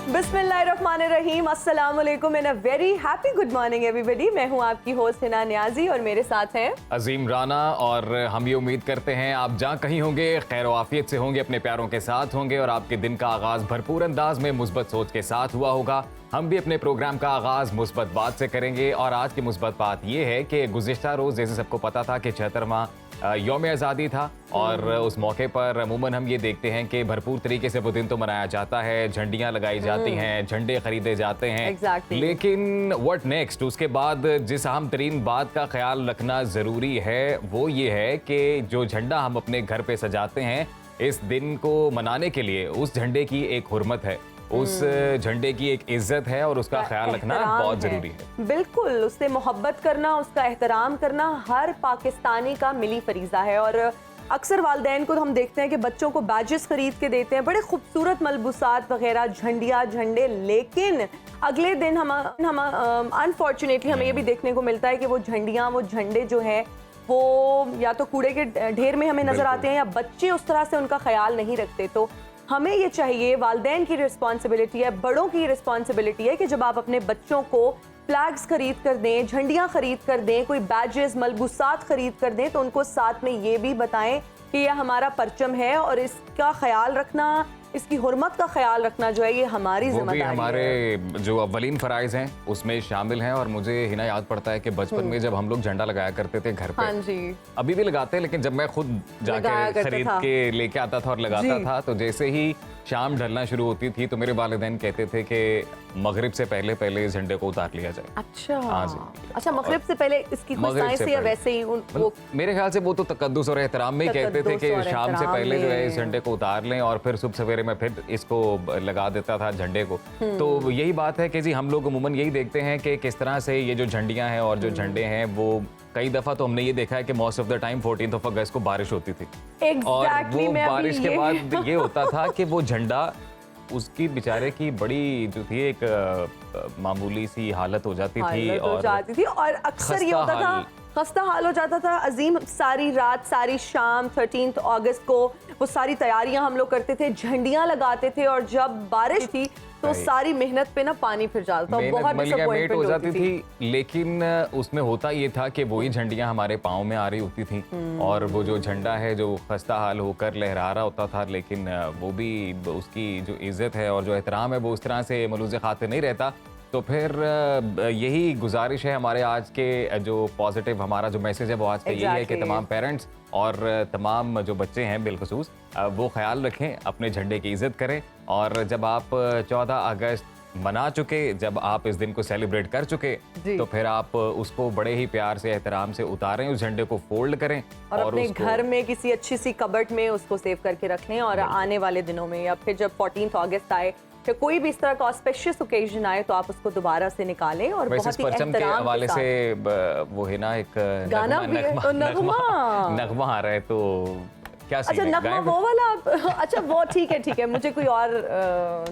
बिस्मिल्लाहिर्रहमानिर्रहीम, अस्सलाम वालेकुम and a very happy good morning everybody. मैं हूं आपकी होस्ट हिना नियाजी और मेरे साथ हैं अजीम राना। और हम ये उम्मीद करते हैं आप जहाँ कहीं होंगे खैर आफियत से होंगे, अपने प्यारों के साथ होंगे और आपके दिन का आगाज भरपूर अंदाज में मुस्बत सोच के साथ हुआ होगा। हम भी अपने प्रोग्राम का आगाज मुस्बत बात से करेंगे और आज की मुस्बत बात ये है कि गुज़िश्ता रोज़ जैसे सबको पता था कि 76वां यौम आज़ादी था और उस मौके पर अमूमन हम ये देखते हैं कि भरपूर तरीके से वो दिन तो मनाया जाता है, झंडियाँ लगाई जाती हैं, झंडे खरीदे जाते हैं। लेकिन व्हाट नेक्स्ट, उसके बाद जिस अहम तरीन बात का ख्याल रखना ज़रूरी है वो ये है कि जो झंडा हम अपने घर पे सजाते हैं, इस दिन को मनाने के लिए उस झंडे की एक हुर्मत है, उस झंडे की एक इज्जत है और उसका ख्याल रखना बहुत जरूरी है। बिल्कुल, उससे मोहब्बत करना, उसका एहतराम करना हर पाकिस्तानी का मिली फरीजा है। और अक्सर वालिदैन को हम देखते हैं कि बच्चों को बैजेस खरीद के देते हैं, बड़े खूबसूरत मलबूसात वगैरह, झंडियाँ झंडे, लेकिन अगले दिन हम अनफॉर्चुनेटली हमें ये भी देखने को मिलता है कि वो झंडियाँ, वो झंडे जो है वो या तो कूड़े के ढेर में हमें नजर आते हैं या बच्चे उस तरह से उनका ख्याल नहीं रखते। तो हमें ये चाहिए, वालिदैन की रिस्पॉन्सिबिलिटी है, बड़ों की रिस्पॉन्सिबिलिटी है कि जब आप अपने बच्चों को फ्लैग्स खरीद कर दें, झंडियाँ खरीद कर दें, कोई बैजेस मलबूसात खरीद कर दें, तो उनको साथ में ये भी बताएं कि यह हमारा परचम है और इसका ख्याल रखना, इसकी हुर्मत का ख्याल रखना जो है ये हमारी जिम्मेदारी है। हमारे जो अव्वलीन फराइज हैं उसमें शामिल हैं। और मुझे हिना याद पड़ता है कि बचपन में जब हम लोग झंडा लगाया करते थे घर पे, हाँ जी, अभी भी लगाते हैं, लेकिन जब मैं खुद जाके खरीद के लेके आता था और लगाता था, तो जैसे ही शाम ढलना शुरू होती थी तो मेरे वालिदैन कहते थे कि मगरिब से पहले पहले इस झंडे को उतार लिया जाए। अच्छा, हाँ जी। अच्छा, मगरिब से पहले इसकी कोई साइंस है या वैसे ही वो? मेरे ख्याल से वो तो तकद्दुस और एहतराम में ही कहते थे कि शाम से पहले जो है इस झंडे को उतार लें और फिर सुबह सवेरे में फिर इसको लगा देता था झंडे को। तो यही बात है कि जी हम लोग अमूमन यही देखते हैं कि किस तरह से ये जो झंडियां हैं और जो झंडे हैं, वो कई दफा तो हमने ये देखा है कि मोस्ट ऑफ द टाइम 14 अगस्त को बारिश होती थी। और वो बारिश के बाद ये होता था कि वो झंडा, उसकी बेचारे की बड़ी जो थी एक मामूली सी हालत हो जाती थी और अक्सर ये होता था, खस्ता हाल हो जाता था। अजीम, सारी रात सारी शाम 13 अगस्त को वो सारी तैयारियां हम लोग करते थे, झंडियां लगाते थे और जब बारिश थी तो सारी मेहनत पे ना पानी फिर जाता था, बहुत डिसअपॉइंटमेंट हो जाती थी। लेकिन उसमें होता ये था कि वही झंडियां हमारे पाँव में आ रही होती थी और वो जो झंडा है जो खस्ता हाल होकर लहरा रहा होता था, लेकिन वो भी उसकी जो इज्जत है और जो एहतराम है वो उस तरह से मलूज़े खातिर नहीं रहता। तो फिर यही गुजारिश है हमारे आज के जो पॉजिटिव हमारा जो मैसेज है वो आज का यही है कि तमाम पेरेंट्स और तमाम जो बच्चे हैं बिलखुसूस वो ख्याल रखें, अपने झंडे की इज्जत करें। और जब आप 14 अगस्त मना चुके, जब आप इस दिन को सेलिब्रेट कर चुके, तो फिर आप उसको बड़े ही प्यार से एहतराम से उतारें, उस झंडे को फोल्ड करें और अपने घर में किसी अच्छी सी कबर्ड में उसको सेव करके रख लें। और आने वाले दिनों में या फिर जब 14 अगस्त आए या कोई भी इस तरह का ऑस्पेशियस ओकेजन आए तो आप उसको दोबारा से निकालें। और बहुत ही परचम के हवाले से वो है ना एक गाना भी है, नगमा आ रहा है, तो क्या अच्छा नगमा वो वाला? अच्छा वो ठीक है, मुझे कोई और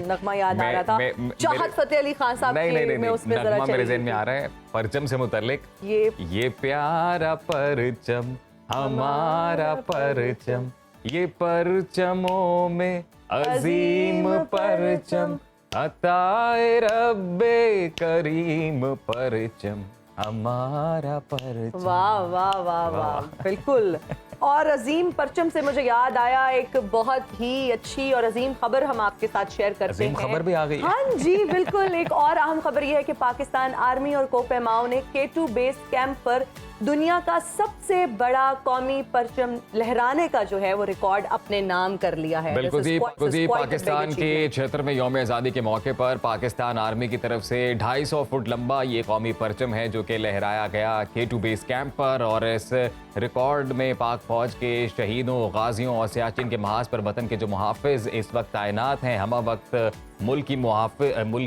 नगमा याद आ रहा था, चाहत फतेह अली खान साहब की। मैं उसमें जरा मेरे ज़हन में आ रहा है परचम से मुतल्लिक, ये प्यारा परचम हमारा परचम, ये परचमों में अजीम परचम, अताए रब्बे करीम परचम हमारा परचम। वाह वाह वाह वाह, बिल्कुल। और अजीम परचम से मुझे याद आया एक बहुत ही अच्छी और अजीम खबर हम आपके साथ शेयर करते हैं। खबर भी आ गई। हाँ जी बिल्कुल। एक और अहम खबर यह है कि पाकिस्तान आर्मी और कोपेमाओ ने K2 बेस कैंप पर दुनिया का सबसे बड़ा कौमी परचम लहराने का जो है वो रिकॉर्ड अपने नाम कर लिया है। बिल्कुल जी, पाकिस्तान के 76वें यौम आज़ादी के मौके पर पाकिस्तान आर्मी की तरफ से 250 फुट लंबा ये कौमी परचम है जो कि लहराया गया K2 बेस कैंप पर। और इस रिकॉर्ड में पाक फौज के शहीदों, गाजियों और सियाचिन के महाज पर वतन के जो मुहाफिज इस वक्त तैनात हैं, हम वक्त मुल्क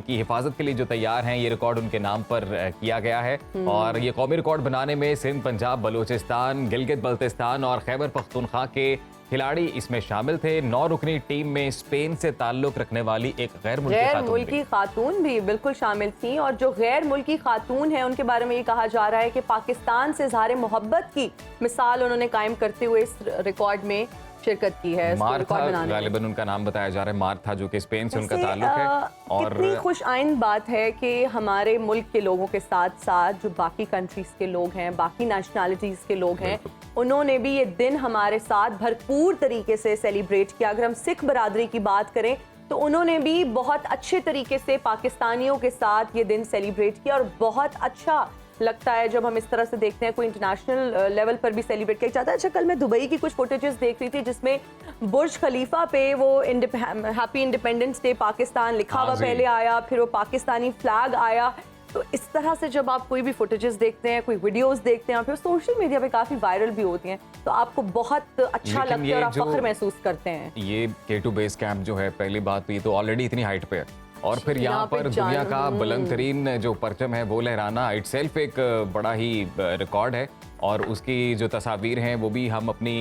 की हिफाजत के लिए जो तैयार हैं, ये रिकॉर्ड उनके नाम पर किया गया है। और ये कौमी रिकॉर्ड बनाने में सिंध, पंजाब, बलूचिस्तान, गिलगित बल्तिस्तान और खैबर पख्तूनख्वा के खिलाड़ी इसमें शामिल थे। 9 रुकनी टीम में स्पेन से ताल्लुक रखने वाली एक गैर मुल्की खातून भी बिल्कुल शामिल थी। और जो गैर मुल्की खातून है उनके बारे में ये कहा जा रहा है कि पाकिस्तान से इज़हार मोहब्बत की मिसाल उन्होंने कायम करते हुए इस रिकॉर्ड में शिरकत की है इसको मार्था रिकॉर्ड बनाने में। गालिबन उनका नाम बताया जा रहा है, मार्था, जो कि स्पेन से उनका वैसे, ताल्लुक है। और कितनी खुश आइंद बात है कि हमारे मुल्क के लोगों के साथ साथ जो बाकी कंट्रीज के लोग हैं, बाकी नेशनैलिटीज के लोग हैं, उन्होंने भी ये दिन हमारे साथ भरपूर तरीके से सेलिब्रेट किया। अगर हम सिख बरादरी की बात करें तो उन्होंने भी बहुत अच्छे तरीके से पाकिस्तानियों के साथ ये दिन सेलिब्रेट किया, और बहुत अच्छा लगता है जब हम इस तरह से देखते हैं कोई इंटरनेशनल लेवल पर भी सेलिब्रेट किया जाता है। अच्छा, कल मैं दुबई की कुछ फुटेजेस देख रही थी जिसमें बुर्ज खलीफा पे वो हैप्पी इंडिपेंडेंस डे पाकिस्तान लिखा हुआ पहले आया, फिर वो पाकिस्तानी फ्लैग आया। तो इस तरह से जब आप कोई भी फुटेजेस देखते हैं, कोई वीडियोस देखते हैं, फिर सोशल मीडिया पे काफ़ी वायरल भी होती हैं, तो आपको बहुत अच्छा लगता है और आप फख्र महसूस करते हैं। ये K2 बेस कैंप जो है, पहली बात तो ये तो ऑलरेडी इतनी हाइट पे है, और फिर यहाँ पर दुनिया का बुलंद तरीन जो परचम है वो लहराना इटसेल्फ एक बड़ा ही रिकॉर्ड है। और उसकी जो तस्वीर हैं वो भी हम अपनी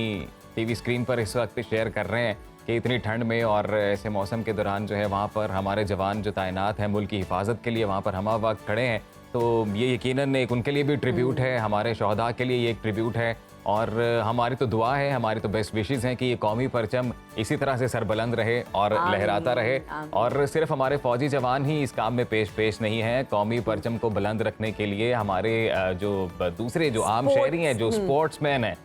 टीवी स्क्रीन पर इस वक्त शेयर कर रहे हैं कि इतनी ठंड में और ऐसे मौसम के दौरान जो है वहाँ पर हमारे जवान जो तैनात हैं मुल्क की हिफाजत के लिए, वहाँ पर हम वक्त खड़े हैं। तो ये यकीनन एक उनके लिए भी ट्रिब्यूट है, हमारे शहदा के लिए ये एक ट्रिब्यूट है। और हमारी तो दुआ है, हमारी तो बेस्ट विशेस हैं कि ये कौमी परचम इसी तरह से सरबुलंद रहे और लहराता रहे। और सिर्फ हमारे फौजी जवान ही इस काम में पेश नहीं हैं, कौमी परचम को बुलंद रखने के लिए हमारे जो दूसरे जो आम शहरी हैं, जो स्पोर्ट्समैन हैं,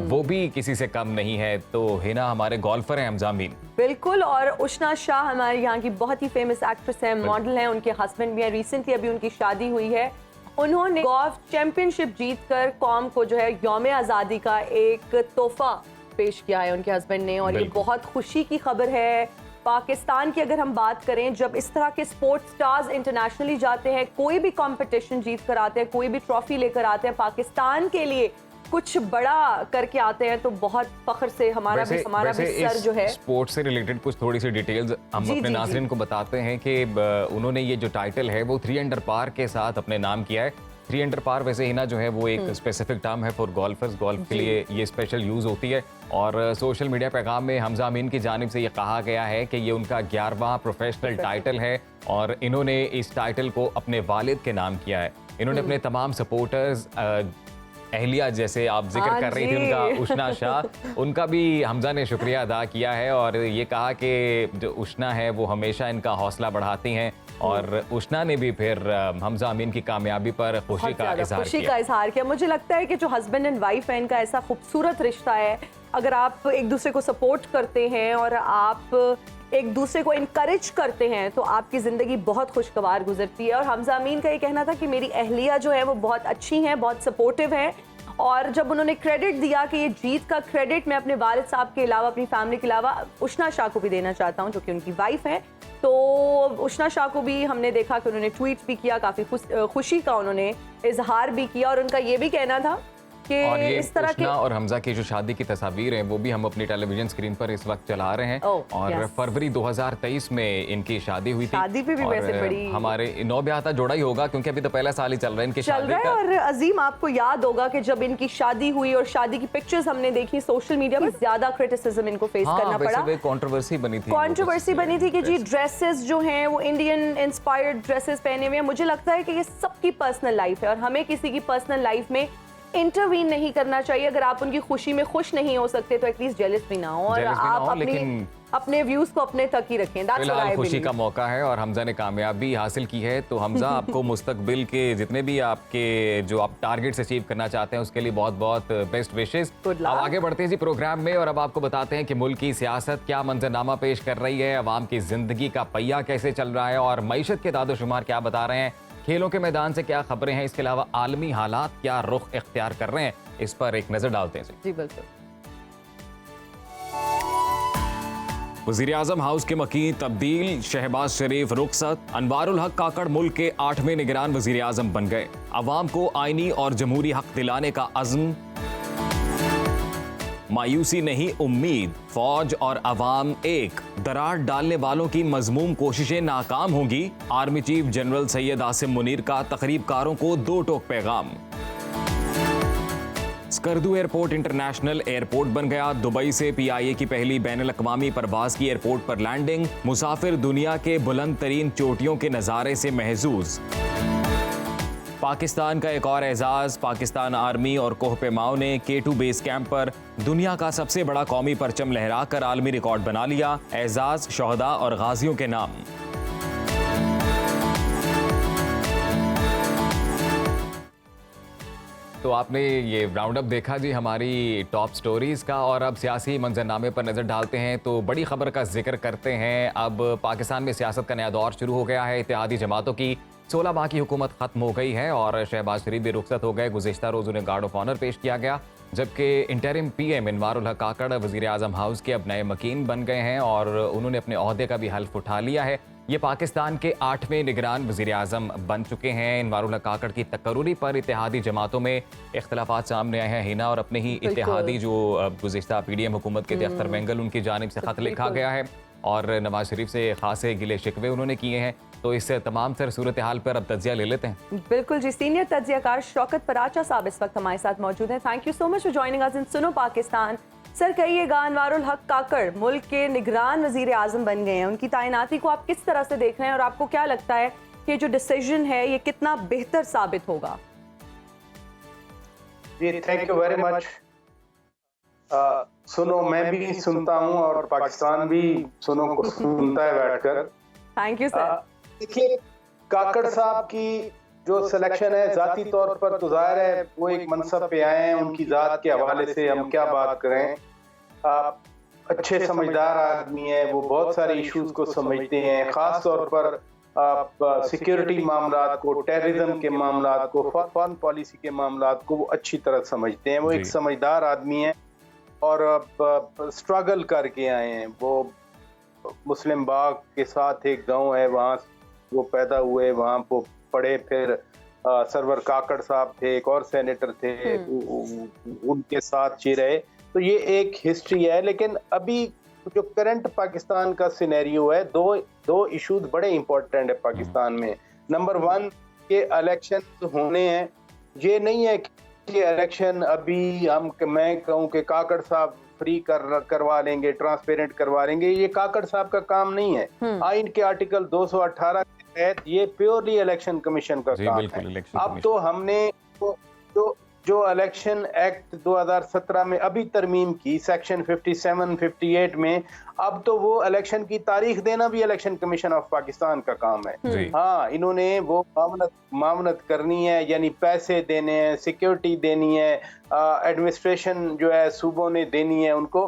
वो भी किसी से कम नहीं है। तो हिना हमारे गोल्फर हैं, हमजा अमीन। बिल्कुल, और उष्णा शाह हमारे यहाँ की बहुत ही फेमस एक्ट्रेस हैं, मॉडल हैं, उनके हस्बैंड भी हैं, रिसेंटली अभी उनकी शादी हुई है। उन्होंने गोल्फ चैंपियनशिप जीतकर कौम को जो है यौम आज़ादी का एक तोहफा पेश किया है उनके हस्बैंड ने, और ये बहुत खुशी की खबर है। पाकिस्तान की अगर हम बात करें, जब इस तरह के स्पोर्ट्स स्टार्स इंटरनेशनली जाते हैं, कोई भी कंपटीशन जीत कर आते हैं, कोई भी ट्रॉफी लेकर आते हैं, पाकिस्तान के लिए कुछ बड़ा करके आते हैं, तो बहुत फख्र से हमारा भी सर जो है। स्पोर्ट्स से रिलेटेड कुछ थोड़ी सी डिटेल्स हम अपने नाज़रीन को बताते हैं कि उन्होंने ये जो टाइटल है वो 3 अंडर पार के साथ अपने नाम किया है। 3 अंडर पार वैसे हिना जो है वो एक स्पेसिफिक टर्म है फॉर गोल्फर्स, गोल्फ के लिए ये स्पेशल यूज होती है। और सोशल मीडिया पैगाम में हमजा अमीन की जानिब से ये कहा गया है कि ये उनका 11वां प्रोफेशनल टाइटल है, और इन्होंने इस टाइटल को अपने वालिद के नाम किया है। इन्होंने अपने तमाम सपोर्टर्स, अहलिया जैसे आप जिक्र कर रही थी उनका, उष्णा शाह, उनका भी हमजा ने शुक्रिया अदा किया है, और ये कहा कि जो उष्णा है वो हमेशा इनका हौसला बढ़ाती हैं। और उष्णा ने भी फिर हमजा अमीन की कामयाबी पर खुशी का इजहार किया। मुझे लगता है कि जो हस्बैंड एंड वाइफ है, इनका ऐसा खूबसूरत रिश्ता है, अगर आप एक दूसरे को सपोर्ट करते हैं और आप एक दूसरे को इनकरेज करते हैं, तो आपकी ज़िंदगी बहुत खुशगवार गुजरती है। और हमजा अमीन का ये कहना था कि मेरी अहलिया जो है वो बहुत अच्छी हैं, बहुत सपोर्टिव हैं, और जब उन्होंने क्रेडिट दिया कि ये जीत का क्रेडिट मैं अपने वालिद साहब के अलावा, अपनी फैमिली के अलावा उष्णा शाह को भी देना चाहता हूँ, जो कि उनकी वाइफ है। तो उष्णा शाह को भी हमने देखा कि उन्होंने ट्वीट भी किया, काफ़ी खुशी का उन्होंने इजहार भी किया, और उनका ये भी कहना था कि और ये इस तरह के और हमजा की जो शादी की तस्वीर हैं वो भी हम अपनी टेलीविजन स्क्रीन पर इस वक्त चला रहे हैं। और फरवरी 2023 में इनकी शादी हुई थी। शादी पे भी वैसे बड़ी हमारे नौब्याहता जोड़ा ही होगा, क्योंकि अभी तो पहला साल ही चल रहा है इनकी शादी का। और अजीम, आपको याद होगा कि जब इनकी शादी हुई और शादी की पिक्चर्स हमने देखी सोशल मीडिया पर, ज्यादा क्रिटिसिज्म इनको फेस करना पड़ा। कंट्रोवर्सी बनी थी कि जी ड्रेसेस जो हैं वो इंडियन इंस्पायर्ड ड्रेसेस पहने हुए हैं। मुझे लगता है कि ये सबकी पर्सनल लाइफ है और हमें किसी की पर्सनल लाइफ में इंटरवीन नहीं करना चाहिए। अगर आप उनकी खुशी में खुश नहीं हो सकते तो एटलीस्ट जेलस भी ना हो, और आप अपने व्यूज को अपने तक ही रखें। फिलहाल खुशी का मौका है और हमजा ने कामयाबी हासिल की है। तो हमजा, आपको मुस्तकबिल के जितने भी आपके जो आप टारगेट्स अचीव करना चाहते हैं उसके लिए बहुत बहुत बेस्ट विशेस। अब आगे बढ़ते हैं जी प्रोग्राम में, और अब आपको बताते हैं कि मुल्क की सियासत क्या मंजरनामा पेश कर रही है, अवाम की जिंदगी का पहिया कैसे चल रहा है, और मईशत के दादोशुमार क्या बता रहे हैं, खेलों के मैदान से क्या खबरें हैं, इसके अलावा आलमी हालात क्या रुख इख्तियार कर रहे हैं, इस पर एक नजर डालते हैं। जी बिल्कुल। वज़ीर-ए-आज़म हाउस के मकीन तब्दील, शहबाज शरीफ रुखसत, अनवारुल हक काकड़ मुल्क के 8वें निगरान वज़ीर-ए-आज़म बन गए। अवाम को आईनी और जमहूरी हक दिलाने का अज़्म, मायूसी नहीं उम्मीद, फौज और अवाम एक, दरार डालने वालों की मजमूम कोशिशें नाकाम होंगी। Army chief general Syed Asim Munir का तकरीबकारों को 2 टोक पैगाम। स्कर्दू एयरपोर्ट इंटरनेशनल एयरपोर्ट बन गया। दुबई से PIA की पहली बैनुल अक़वामी परवाज की एयरपोर्ट पर लैंडिंग। मुसाफिर दुनिया के बुलंद तरीन चोटियों के नज़ारे से महजूज। पाकिस्तान का एक और एजाज, पाकिस्तान आर्मी और कोह पेमाओं ने K2 बेस कैंप पर दुनिया का सबसे बड़ा कौमी परचम लहराकर आलमी रिकॉर्ड बना लिया। एजाज शोहदा और गाजियों के नाम। तो आपने ये राउंड अप देखा जी हमारी टॉप स्टोरीज का, और अब सियासी मंजरनामे पर नजर डालते हैं तो बड़ी खबर का जिक्र करते हैं। अब पाकिस्तान में सियासत का नया दौर शुरू हो गया है। इत्तेहादी जमातों की 16 माह की हुकूमत खत्म हो गई है और शहबाज शरीफ भी रुखसत हो गए। गुज़िश्ता रोज उन्हें गार्ड ऑफ ऑनर पेश किया गया, जबकि इंटरिम PM इनवारुल हक काकड़ वज़ीर आज़म हाउस के अब नए मकीन बन गए हैं और उन्होंने अपने ओहदे का भी हल्फ उठा लिया है। ये पाकिस्तान के 8वें निगरान वज़ीर आज़म बन चुके हैं। इनवारुल हक काकड़ की तकर्रुरी पर इत्तेहादी जमातों में इख्तलाफात सामने आए हैं। हिना और अपने ही इत्तेहादी जो गुज़िश्ता PDM हुकूमत के थे अख्तर वेंगल, उनकी जानिब से खत लिखा गया है और नवाज शरीफ से खासे गिले शिकवे उन्होंने किए हैं। तो इस तमाम सर सूरत हाल पर अब तज्जिया ले लेते हैं। बिल्कुल जी, सीनियर तज्जियाकार शौकत पराचा साहब इस वक्त हमारे साथ मौजूद हैं। Thank you so much for joining us in Suno Pakistan. Sir कहिएगा, अनवारुल हक काकड़ मुल्क के निगरान वजीर आजम बन गए हैं, उनकी तैनाती को आप किस तरह से देख रहे हैं और आपको क्या लगता है कि जो डिसीजन है ये कितना बेहतर साबित होगा? जी थैंक यू वेरी मच। सुनो मैं भी सुनता हूं और पाकिस्तान भी सुनो को सुनता है बैठकर। Thank you sir. देखिए, काकड़ साहब की जो सिलेक्शन है जाती तौर पर तो जाहिर है वो एक मनसब पे आए हैं, उनकी जात के हवाले से हम क्या बात करें। अच्छे समझदार आदमी है, वो बहुत सारे इश्यूज को समझते हैं, खास तौर पर सिक्योरिटी मामलात को, टेररिज्म के मामलात को, फॉरेन पॉलिसी के मामलात को वो अच्छी तरह समझते हैं। वो एक समझदार आदमी है और स्ट्रगल करके आए हैं। वो मुस्लिम बाग के साथ एक गांव है, वहाँ वो पैदा हुए, वहाँ वो पढ़े, फिर सरवर काकड़ साहब थे, एक और सेनेटर थे, उनके साथ ये रहे। तो ये एक हिस्ट्री है। लेकिन अभी जो करंट पाकिस्तान का सिनेरियो है, दो इश्यूज बड़े इंपॉर्टेंट है पाकिस्तान में। नंबर 1 के इलेक्शन होने हैं। ये नहीं है कि इलेक्शन अभी मैं कहूँ कि काकड़ साहब फ्री करवा लेंगे, ट्रांसपेरेंट करवा लेंगे, ये काकड़ साहब का काम नहीं है। आइन के आर्टिकल 218 के तहत ये प्योरली इलेक्शन कमीशन का काम है। अब तो हमने जो इलेक्शन एक्ट 2017 में अभी तरमीम की सेक्शन 57, 58 में, अब तो वो इलेक्शन की तारीख देना भी इलेक्शन कमीशन ऑफ पाकिस्तान का काम है। हाँ, इन्होंने वो मामनत करनी है, यानी पैसे देने हैं, सिक्योरिटी देनी है, एडमिनिस्ट्रेशन जो है सूबों ने देनी है उनको।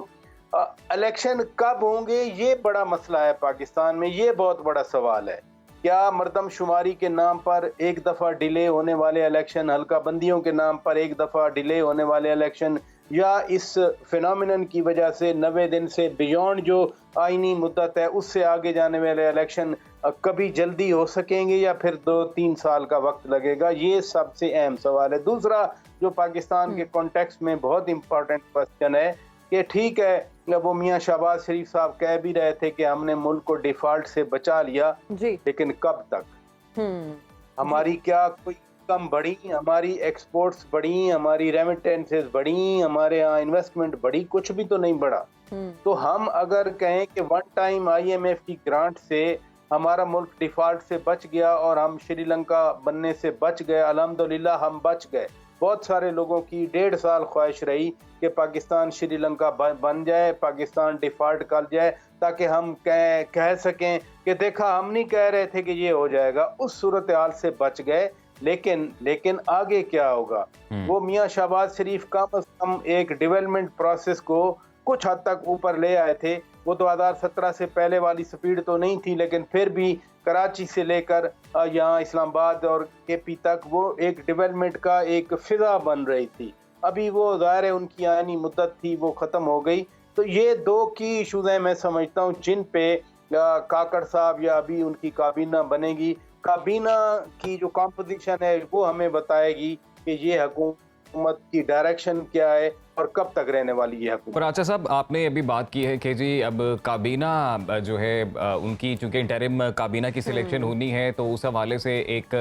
इलेक्शन कब होंगे ये बड़ा मसला है पाकिस्तान में, ये बहुत बड़ा सवाल है। क्या मर्दमशुमारी के नाम पर एक दफ़ा डिले होने वाले इलेक्शन, हल्का बंदियों के नाम पर एक दफ़ा डिले होने वाले इलेक्शन, या इस फिनोमिनन की वजह से 90 दिन से बियॉन्ड जो आईनी मुद्दत है उससे आगे जाने वाले इलेक्शन कभी जल्दी हो सकेंगे या फिर 2-3 साल का वक्त लगेगा? ये सबसे अहम सवाल है। दूसरा जो पाकिस्तान के कॉन्टेक्स्ट में बहुत इम्पोर्टेंट क्वेश्चन है कि ठीक है, वो मियाँ शहबाज शरीफ साहब कह भी रहे थे कि हमने मुल्क को डिफॉल्ट से बचा लिया, लेकिन कब तक? हमारी क्या कोई इनकम बढ़ी, हमारी एक्सपोर्ट्स बढ़ी, हमारी रेमिटेंसेस बढ़ी, हमारे यहाँ इन्वेस्टमेंट बढ़ी? कुछ भी तो नहीं बढ़ा। तो हम अगर कहें कि वन टाइम IMF की ग्रांट से हमारा मुल्क डिफॉल्ट से बच गया और हम श्रीलंका बनने से बच गए, अल्हम्दुलिल्लाह हम बच गए। बहुत सारे लोगों की 1.5 साल ख्वाहिश रही कि पाकिस्तान श्रीलंका बन जाए, पाकिस्तान डिफॉल्ट कर जाए, ताकि हम कह सकें कि देखा हम नहीं कह रहे थे कि ये हो जाएगा। उस सूरत हाल से बच गए। लेकिन आगे क्या होगा? वो मियाँ शहबाज शरीफ कम से कम एक डेवलपमेंट प्रोसेस को कुछ हद तक ऊपर ले आए थे। वो 2017 से पहले वाली स्पीड तो नहीं थी, लेकिन फिर भी कराची से लेकर यहाँ इस्लामाबाद और KP तक वो एक डेवलपमेंट का एक फिजा बन रही थी। अभी वो ज़ाहिर है उनकी आनी मुद्दत थी, वो ख़त्म हो गई। तो ये 2 की इशूज़ हैं मैं समझता हूँ, जिन पे काकड़ साहब या अभी उनकी काबीना बनेगी। काबीना की जो कॉम्पोजिशन है वो हमें बताएगी कि ये हुकूमत की डायरेक्शन क्या है और कब तक रहने वाली है हुकूमत। पराचा साहब, आपने अभी बात की है कि जी अब काबीना जो है उनकी, चूंकि इंटरिम काबीना की सिलेक्शन होनी है, तो उस हवाले से एक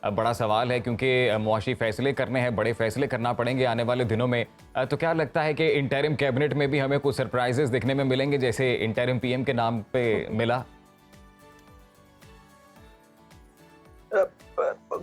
बड़ा सवाल है, क्योंकि मुआशी फैसले करने हैं, बड़े फैसले करना पड़ेंगे आने वाले दिनों में। तो क्या लगता है कि इंटरिम कैबिनेट में भी हमें कुछ सरप्राइजेस देखने में मिलेंगे, जैसे इंटरिम PM के नाम पे मिला?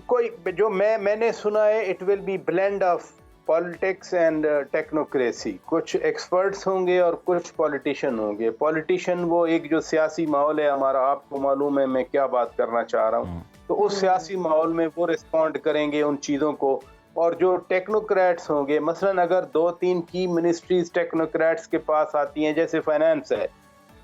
कोई जो मैंने सुना है, it will be blend of politics and technocracy. कुछ एक्सपर्ट्स होंगे और कुछ पॉलिटिशियन होंगे। पॉलिटिशियन वो एक जो सियासी माहौल है हमारा, आपको मालूम है मैं क्या बात करना चाह रहा हूँ, तो उस सियासी माहौल में वो रिस्पॉन्ड करेंगे उन चीज़ों को। और जो टेक्नोक्रेट्स होंगे, मसलन अगर 2-3 की मिनिस्ट्रीज टेक्नोक्रेट्स के पास आती हैं, जैसे फाइनेंस है,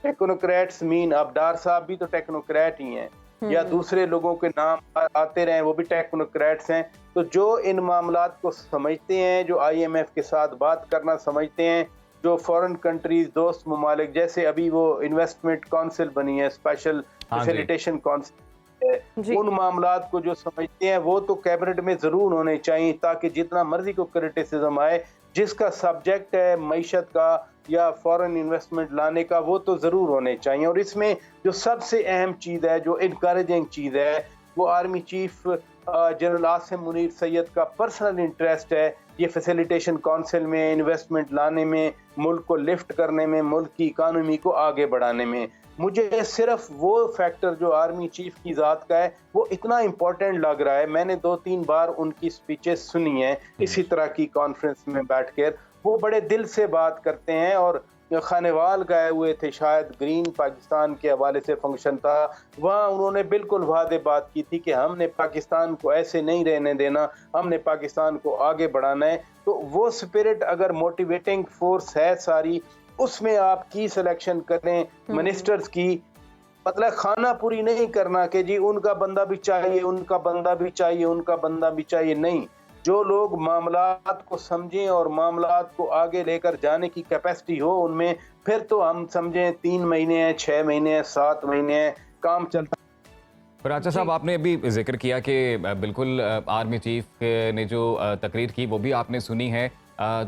टेक्नोक्रेट्स मीन अबडार साहब भी तो टेक्नोक्रेट ही हैं, या दूसरे लोगों के नाम आते रहे वो भी टेक्नोक्रेट्स हैं। तो जो इन मामलात को समझते हैं, जो IMF के साथ बात करना समझते हैं, जो फॉरेन कंट्रीज दोस्त ममालिक, जैसे अभी वो इन्वेस्टमेंट काउंसिल बनी है, स्पेशल फैसिलिटेशन काउंसिल, उन मामलात को जो समझते हैं वो तो कैबिनेट में जरूर होने चाहिए, ताकि जितना मर्जी को क्रिटिसिज्म आए, जिसका सब्जेक्ट है मईशत का या फॉरेन इन्वेस्टमेंट लाने का, वो तो ज़रूर होने चाहिए। और इसमें जो सबसे अहम चीज़ है, जो इनकरेजिंग चीज़ है, वो army chief general Asim Munir Syed का पर्सनल इंटरेस्ट है ये फैसिलिटेशन काउंसिल में इन्वेस्टमेंट लाने में, मुल्क को लिफ्ट करने में, मुल्क की इकानमी को आगे बढ़ाने में। मुझे सिर्फ वो फैक्टर जो आर्मी चीफ की ज़ात का है वो इतना इम्पोर्टेंट लग रहा है। मैंने 2-3 बार उनकी स्पीचेस सुनी हैं इसी तरह की कॉन्फ्रेंस में बैठकर, वो बड़े दिल से बात करते हैं। और खानेवाल गए हुए थे, शायद ग्रीन पाकिस्तान के हवाले से फंक्शन था, वहाँ उन्होंने बिल्कुल वादे बात की थी कि हमने पाकिस्तान को ऐसे नहीं रहने देना, हमने पाकिस्तान को आगे बढ़ाना है। तो वो स्पिरिट अगर मोटिवेटिंग फोर्स है सारी, उसमें आप की सिलेक्शन करें मिनिस्टर्स की, मतलब खाना पूरी नहीं करना कि जी उनका बंदा भी चाहिए, उनका बंदा भी चाहिए, उनका बंदा भी चाहिए, नहीं। जो लोग मामलात को समझें और मामलात को आगे लेकर जाने की कैपेसिटी हो उनमें, फिर तो हम समझें 3 महीने हैं, 6 महीने हैं, 7 महीने हैं, काम चलता। राजा साहब, आपने अभी जिक्र किया कि बिल्कुल आर्मी चीफ ने जो तकरीर की वो भी आपने सुनी है,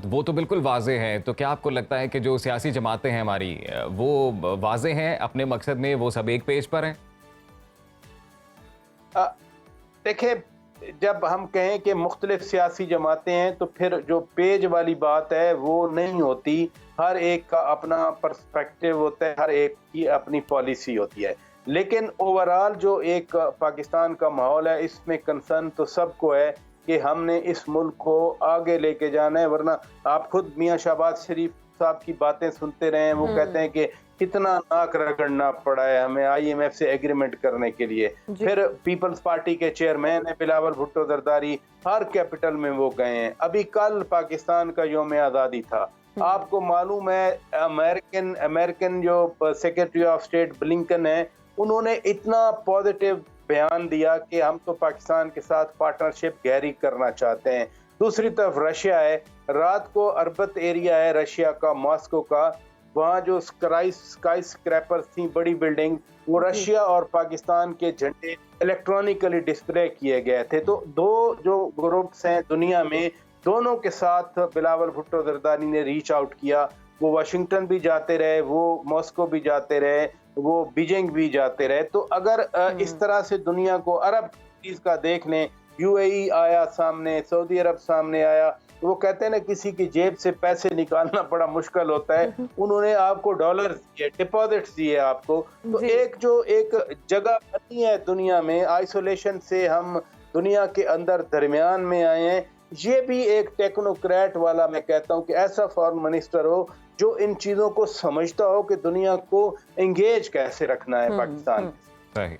वो तो बिल्कुल वाजे है। तो क्या आपको लगता है कि जो सियासी जमातें हैं हमारी, वो वाजे हैं अपने मकसद में, वो सब एक पेज पर हैं? देखिए, जब हम कहें कि मुख्तलिफ सियासी जमातें हैं तो फिर जो पेज वाली बात है वो नहीं होती। हर एक का अपना पर्सपेक्टिव होता है, हर एक की अपनी पॉलिसी होती है। लेकिन ओवरऑल जो एक पाकिस्तान का माहौल है, इसमें कंसर्न तो सबको है कि हमने इस मुल्क को आगे लेके जाना है। वरना आप खुद मियाँ शहबाज शरीफ साहब की बातें सुनते रहे हैं, वो कहते हैं कि कितना नाक रगड़ना पड़ा है हमें IMF से एग्रीमेंट करने के लिए। फिर पीपल्स पार्टी के चेयरमैन है बिलावल भुट्टो जरदारी, हर कैपिटल में वो गए हैं। अभी कल पाकिस्तान का यौम आज़ादी था, आपको मालूम है अमेरिकन जो सेक्रेटरी ऑफ स्टेट ब्लिंकन है, उन्होंने इतना पॉजिटिव बयान दिया कि हम तो पाकिस्तान के साथ पार्टनरशिप गहरी करना चाहते हैं। दूसरी तरफ रशिया है, रात को अरबत एरिया है रशिया का, मॉस्को का, वहाँ जो स्काई स्क्रैपर्स थी, बड़ी बिल्डिंग, वो रशिया और पाकिस्तान के झंडे इलेक्ट्रॉनिकली डिस्प्ले किए गए थे। तो दो जो ग्रुप्स हैं दुनिया में, दोनों के साथ बिलावल भुट्टो जरदारी ने रीच आउट किया। वो वाशिंगटन भी जाते रहे, वो मॉस्को भी जाते रहे, वो बीजिंग भी जाते रहे। तो अगर इस तरह से दुनिया को अरब चीज का देख लें, UAE आया सामने, सऊदी अरब सामने आया, वो कहते हैं ना किसी की जेब से पैसे निकालना बड़ा मुश्किल होता है, उन्होंने आपको डॉलर दिए, डिपॉजिट्स दिए आपको। तो एक जगह बनी है दुनिया में, आइसोलेशन से हम दुनिया के अंदर दरमियान में आए हैं। ये भी एक टेक्नोक्रेट वाला, मैं कहता हूँ कि ऐसा फॉरेन मिनिस्टर हो जो इन चीजों को समझता हो कि दुनिया को एंगेज कैसे रखना है पाकिस्तान। सही,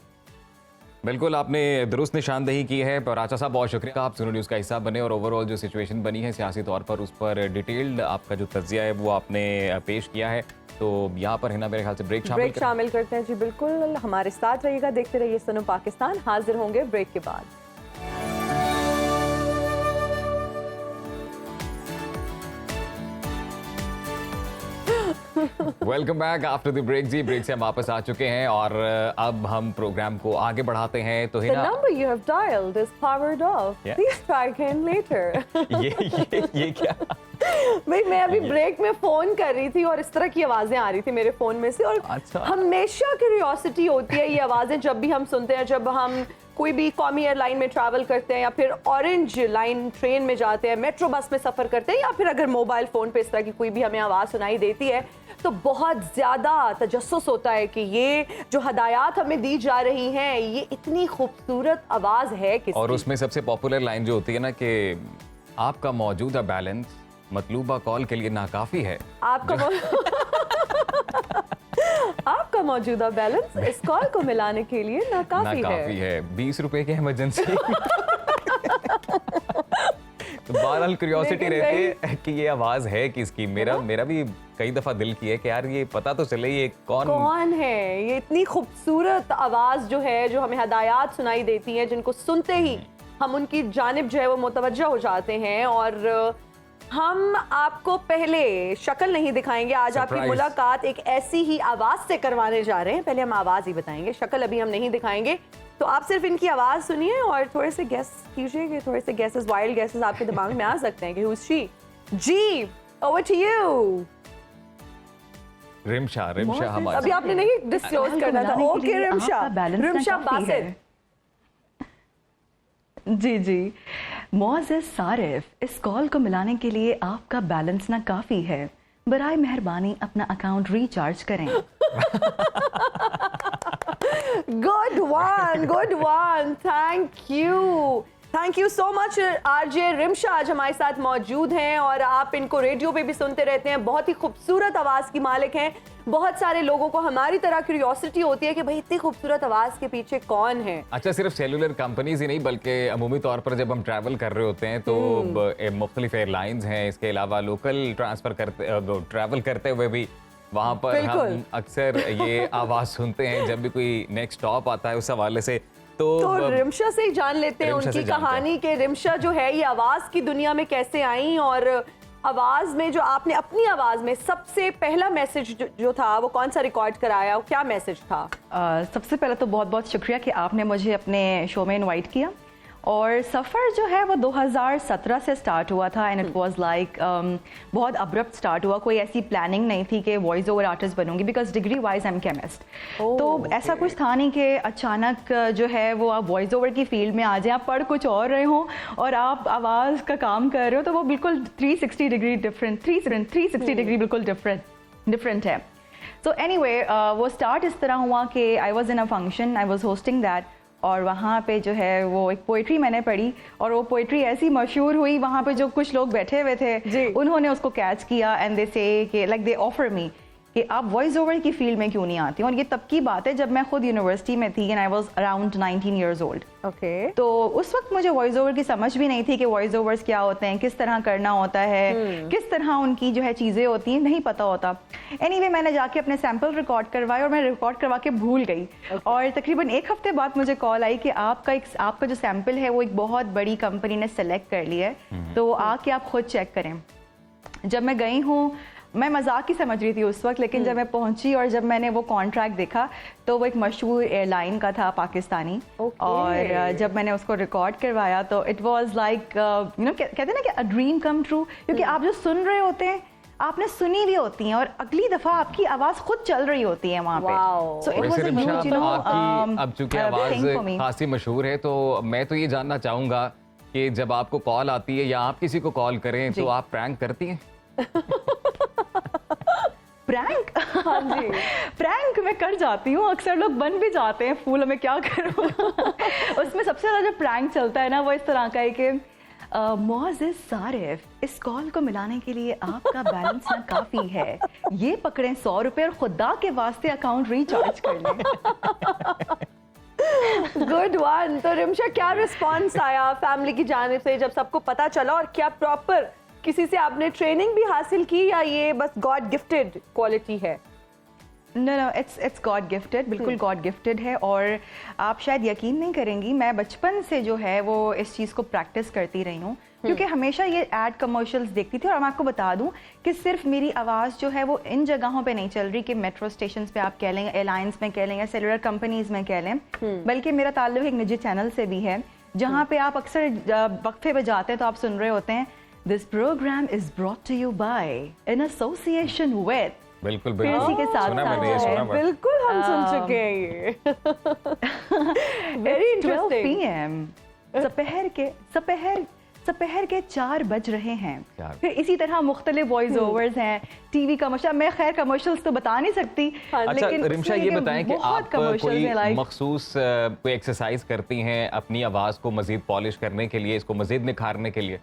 बिल्कुल आपने दुरुस्त निशानदेही की है। पर राजा साहब, बहुत शुक्रिया, आप सुनो न्यूज़ का हिस्सा बने और ओवरऑल जो सिचुएशन बनी है सियासी तौर पर, उस पर डिटेल्ड आपका जो तज्जिया है वो आपने पेश किया है। तो यहाँ पर है ना, मेरे ख्याल से ब्रेक शामिल करते हैं। जी बिल्कुल, हमारे साथ रहिएगा, देखते रहिए सुनो पाकिस्तान। हाजिर होंगे ब्रेक के बाद। Welcome back after the break. जी, ब्रेक से हम वापस आ चुके हैं और अब हम प्रोग्राम को आगे बढ़ाते हैं। तो The number you have dialed is powered off. Please try again later. ये क्या? भाई, मैं अभी ब्रेक में फोन कर रही थी और इस तरह की आवाजें आ रही थी मेरे फोन में से, और हमेशा क्यूरियोसिटी होती है ये आवाजें जब भी हम सुनते हैं, जब हम कोई भी कौमी एयरलाइन में ट्रैवल करते हैं या फिर ऑरेंज लाइन ट्रेन में जाते हैं, मेट्रो बस में सफ़र करते हैं, या फिर अगर मोबाइल फ़ोन पे इस तरह की कोई भी हमें आवाज़ सुनाई देती है तो बहुत ज़्यादा तजस्सुस होता है कि ये जो हदायत हमें दी जा रही हैं ये इतनी खूबसूरत आवाज़ है किसकी। और उसमें सबसे पॉपुलर लाइन जो होती है ना कि आपका मौजूदा बैलेंस मतलूबा कॉल के लिए नाकाफी है। आपका मौजूदा बैलेंस इस कॉल को मिलाने के लिए नाकाफी है। 20 रुपए की इमरजेंसी। तो बहरहाल क्यूरियोसिटी रहती है कि ये आवाज है किसकी। मेरा भी कई दफा दिल किया कि यार ये पता तो चले ये कौन है। ये इतनी खूबसूरत आवाज जो है, जो हमें हदायत सुनाई देती है, जिनको सुनते ही हम उनकी जानिब जो है वो मुतवज्जा हो जाते हैं। और हम आपको पहले शक्ल नहीं दिखाएंगे, आज आपकी मुलाकात एक ऐसी ही आवाज से करवाने जा रहे हैं। पहले हम आवाज ही बताएंगे, शक्ल अभी हम नहीं दिखाएंगे। तो आप सिर्फ इनकी आवाज सुनिए और थोड़े से गेस कीजिए कि थोड़े से गेसेस, वाइल्ड गेसेस आपके दिमाग में आ सकते हैं कि हु इज शी। जी, ओवर टू यू। रिमशा हमारे अभी आपने नहीं डिस्क्लोज करना था। ओके रिमशा बासित। जी मोअज़्ज़ज़ सारिफ, इस कॉल को मिलाने के लिए आपका बैलेंस ना काफी है, बराए मेहरबानी अपना अकाउंट रिचार्ज करें। Good one, thank you so much RJ Rimsha आज हमारे साथ मौजूद हैं और आप इनको रेडियो पे भी सुनते रहते हैं। बहुत ही खूबसूरत आवाज की मालिक हैं। बहुत सारे लोगों को हमारी तरह क्यूरियोसिटी होती है कि भाई इतनी खूबसूरत आवाज के पीछे कौन है। अच्छा, सिर्फ सेलुलर कंपनीज ही नहीं बल्कि अमूमी तौर पर जब हम ट्रैवल कर रहे होते हैं तो मुख्तलिफ एयरलाइंस हैं, इसके अलावा लोकल ट्रैवल करते हुए भी वहाँ पर हम अक्सर ये आवाज सुनते हैं जब भी कोई नेक्स्ट स्टॉप आता है। उस हवाले से तो रिमशा से ही जान लेते हैं उनकी कहानी के रिमशा जो है ये आवाज की दुनिया में कैसे आई, और आवाज में जो आपने अपनी आवाज में सबसे पहला मैसेज जो था वो कौन सा रिकॉर्ड कराया, वो क्या मैसेज था? सबसे पहले तो बहुत बहुत शुक्रिया कि आपने मुझे अपने शो में इनवाइट किया। और सफ़र जो है वो 2017 से स्टार्ट हुआ था एंड इट वाज लाइक बहुत अब्रप्ट स्टार्ट हुआ। कोई ऐसी प्लानिंग नहीं थी कि वॉइस ओवर आर्टिस्ट बनूंगी, because degree wise I am chemist. तो ऐसा कुछ था नहीं कि अचानक जो है वो आप वॉइस ओवर की फील्ड में आ जाएं, आप पढ़ कुछ और रहे हो और आप आवाज़ का काम कर रहे हो, तो वो बिल्कुल 360 डिग्री डिफरेंट 360 डिग्री बिल्कुल डिफरेंट है। सो एनीवे वो स्टार्ट इस तरह हुआ कि I was in a function, I was hosting that, और वहाँ पे जो है वो एक पोइट्री मैंने पढ़ी और वो पोइट्री ऐसी मशहूर हुई, वहाँ पे जो कुछ लोग बैठे हुए थे उन्होंने उसको कैच किया एंड दे से कि लाइक दे ऑफर मी कि आप वॉइस ओवर की फील्ड में क्यों नहीं आती। और ये तब की बात है जब मैं खुद यूनिवर्सिटी में थी and I was around 19 years old। Okay. तो उस वक्त मुझे वॉइस ओवर की समझ भी नहीं थी कि वॉइस ओवर्स क्या होते हैं, किस तरह करना होता है, किस तरह उनकी जो है चीज़ें होती हैं, नहीं पता होता। एनीवे मैंने जाके अपने सैंपल रिकॉर्ड करवाए और मैं रिकॉर्ड करवा के भूल गई। और तकरीबन एक हफ्ते बाद मुझे कॉल आई कि आपका जो सैंपल है वो एक बहुत बड़ी कंपनी ने सेलेक्ट कर लिया है, तो आके आप खुद चेक करें। जब मैं गई हूँ, मैं मजाक ही समझ रही थी उस वक्त, लेकिन जब मैं पहुंची और जब मैंने वो कॉन्ट्रैक्ट देखा तो वो एक मशहूर एयरलाइन का था, पाकिस्तानी। और जब मैंने उसको रिकॉर्ड करवाया तो it was like you know, कहते हैं ना कि अ ड्रीम कम ट्रू, क्योंकि आप जो सुन रहे होते हैं आपने सुनी भी होती हैं और अगली दफा आपकी आवाज खुद चल रही होती है वहाँ पे। So it was a huge, you know, अब चूंकि आवाज खासी मशहूर है तो मैं तो ये जानना चाहूंगा कि जब आपको कॉल आती है या आप किसी को कॉल करें तो आप प्रैंक करती हैं? प्रैंक? हाँ जी, प्रैंक मैं कर जाती हूँ, अक्सर लोग बन भी जाते हैं फूल, मैं क्या करूँ। उसमें सबसे ज़्यादा जो प्रैंक चलता है ना वो इस तरह का है कि मुअज़्ज़ज़ सारिफ, इस कॉल को मिलाने के लिए आपका बैलेंस ना काफ़ी है, ये पकड़ें 100 रुपये और खुदा के वास्ते अकाउंट रिचार्ज कर लें। Good one. तो रिमशा, क्या रिस्पॉन्स आया फैमिली की जानिब से जब सबको पता चला, और क्या प्रॉपर किसी से आपने ट्रेनिंग भी हासिल की या ये बस गॉड गिफ्टेड क्वालिटी है? नो, इट्स गॉड गिफ्टेड, बिल्कुल गॉड गिफ्टेड है। और आप शायद यकीन नहीं करेंगी, मैं बचपन से जो है वो इस चीज़ को प्रैक्टिस करती रही हूँ, क्योंकि हमेशा ये एड कमर्शियल्स देखती थी। और मैं आपको बता दूं कि सिर्फ मेरी आवाज़ जो है वो इन जगहों पे नहीं चल रही कि मेट्रो स्टेशन पे आप कह लें, एयरलाइंस में कह लें या सेलुलर कंपनीज में कह लें, बल्कि मेरा ताल्लुक एक निजी चैनल से भी है जहाँ पे आप अक्सर वक्फे पे जाते हैं तो आप सुन रहे होते हैं, this program is brought to you by in association with. बिल्कुल इसी के साथ बिल्कुल हम सुन चुके हैं ये। Very 12 interesting. PM सपहर के 4 बज रहे हैं। क्या? फिर इसी तरह मुख्तलिफ वॉइस ओवर्स हैं, टीवी कमर्शियल, मैं खैर कमर्शियल्स तो बता नहीं सकती। अच्छा लेकिन रिमशा, उसमें ये बताएं कि बहुत आप commercials कोई हैं, like- मखसूस कोई एक्सरसाइज करती हैं अपनी आवाज़ को मजीद पॉलिश करने के लिए, इसको मजीद निखारने के लिए?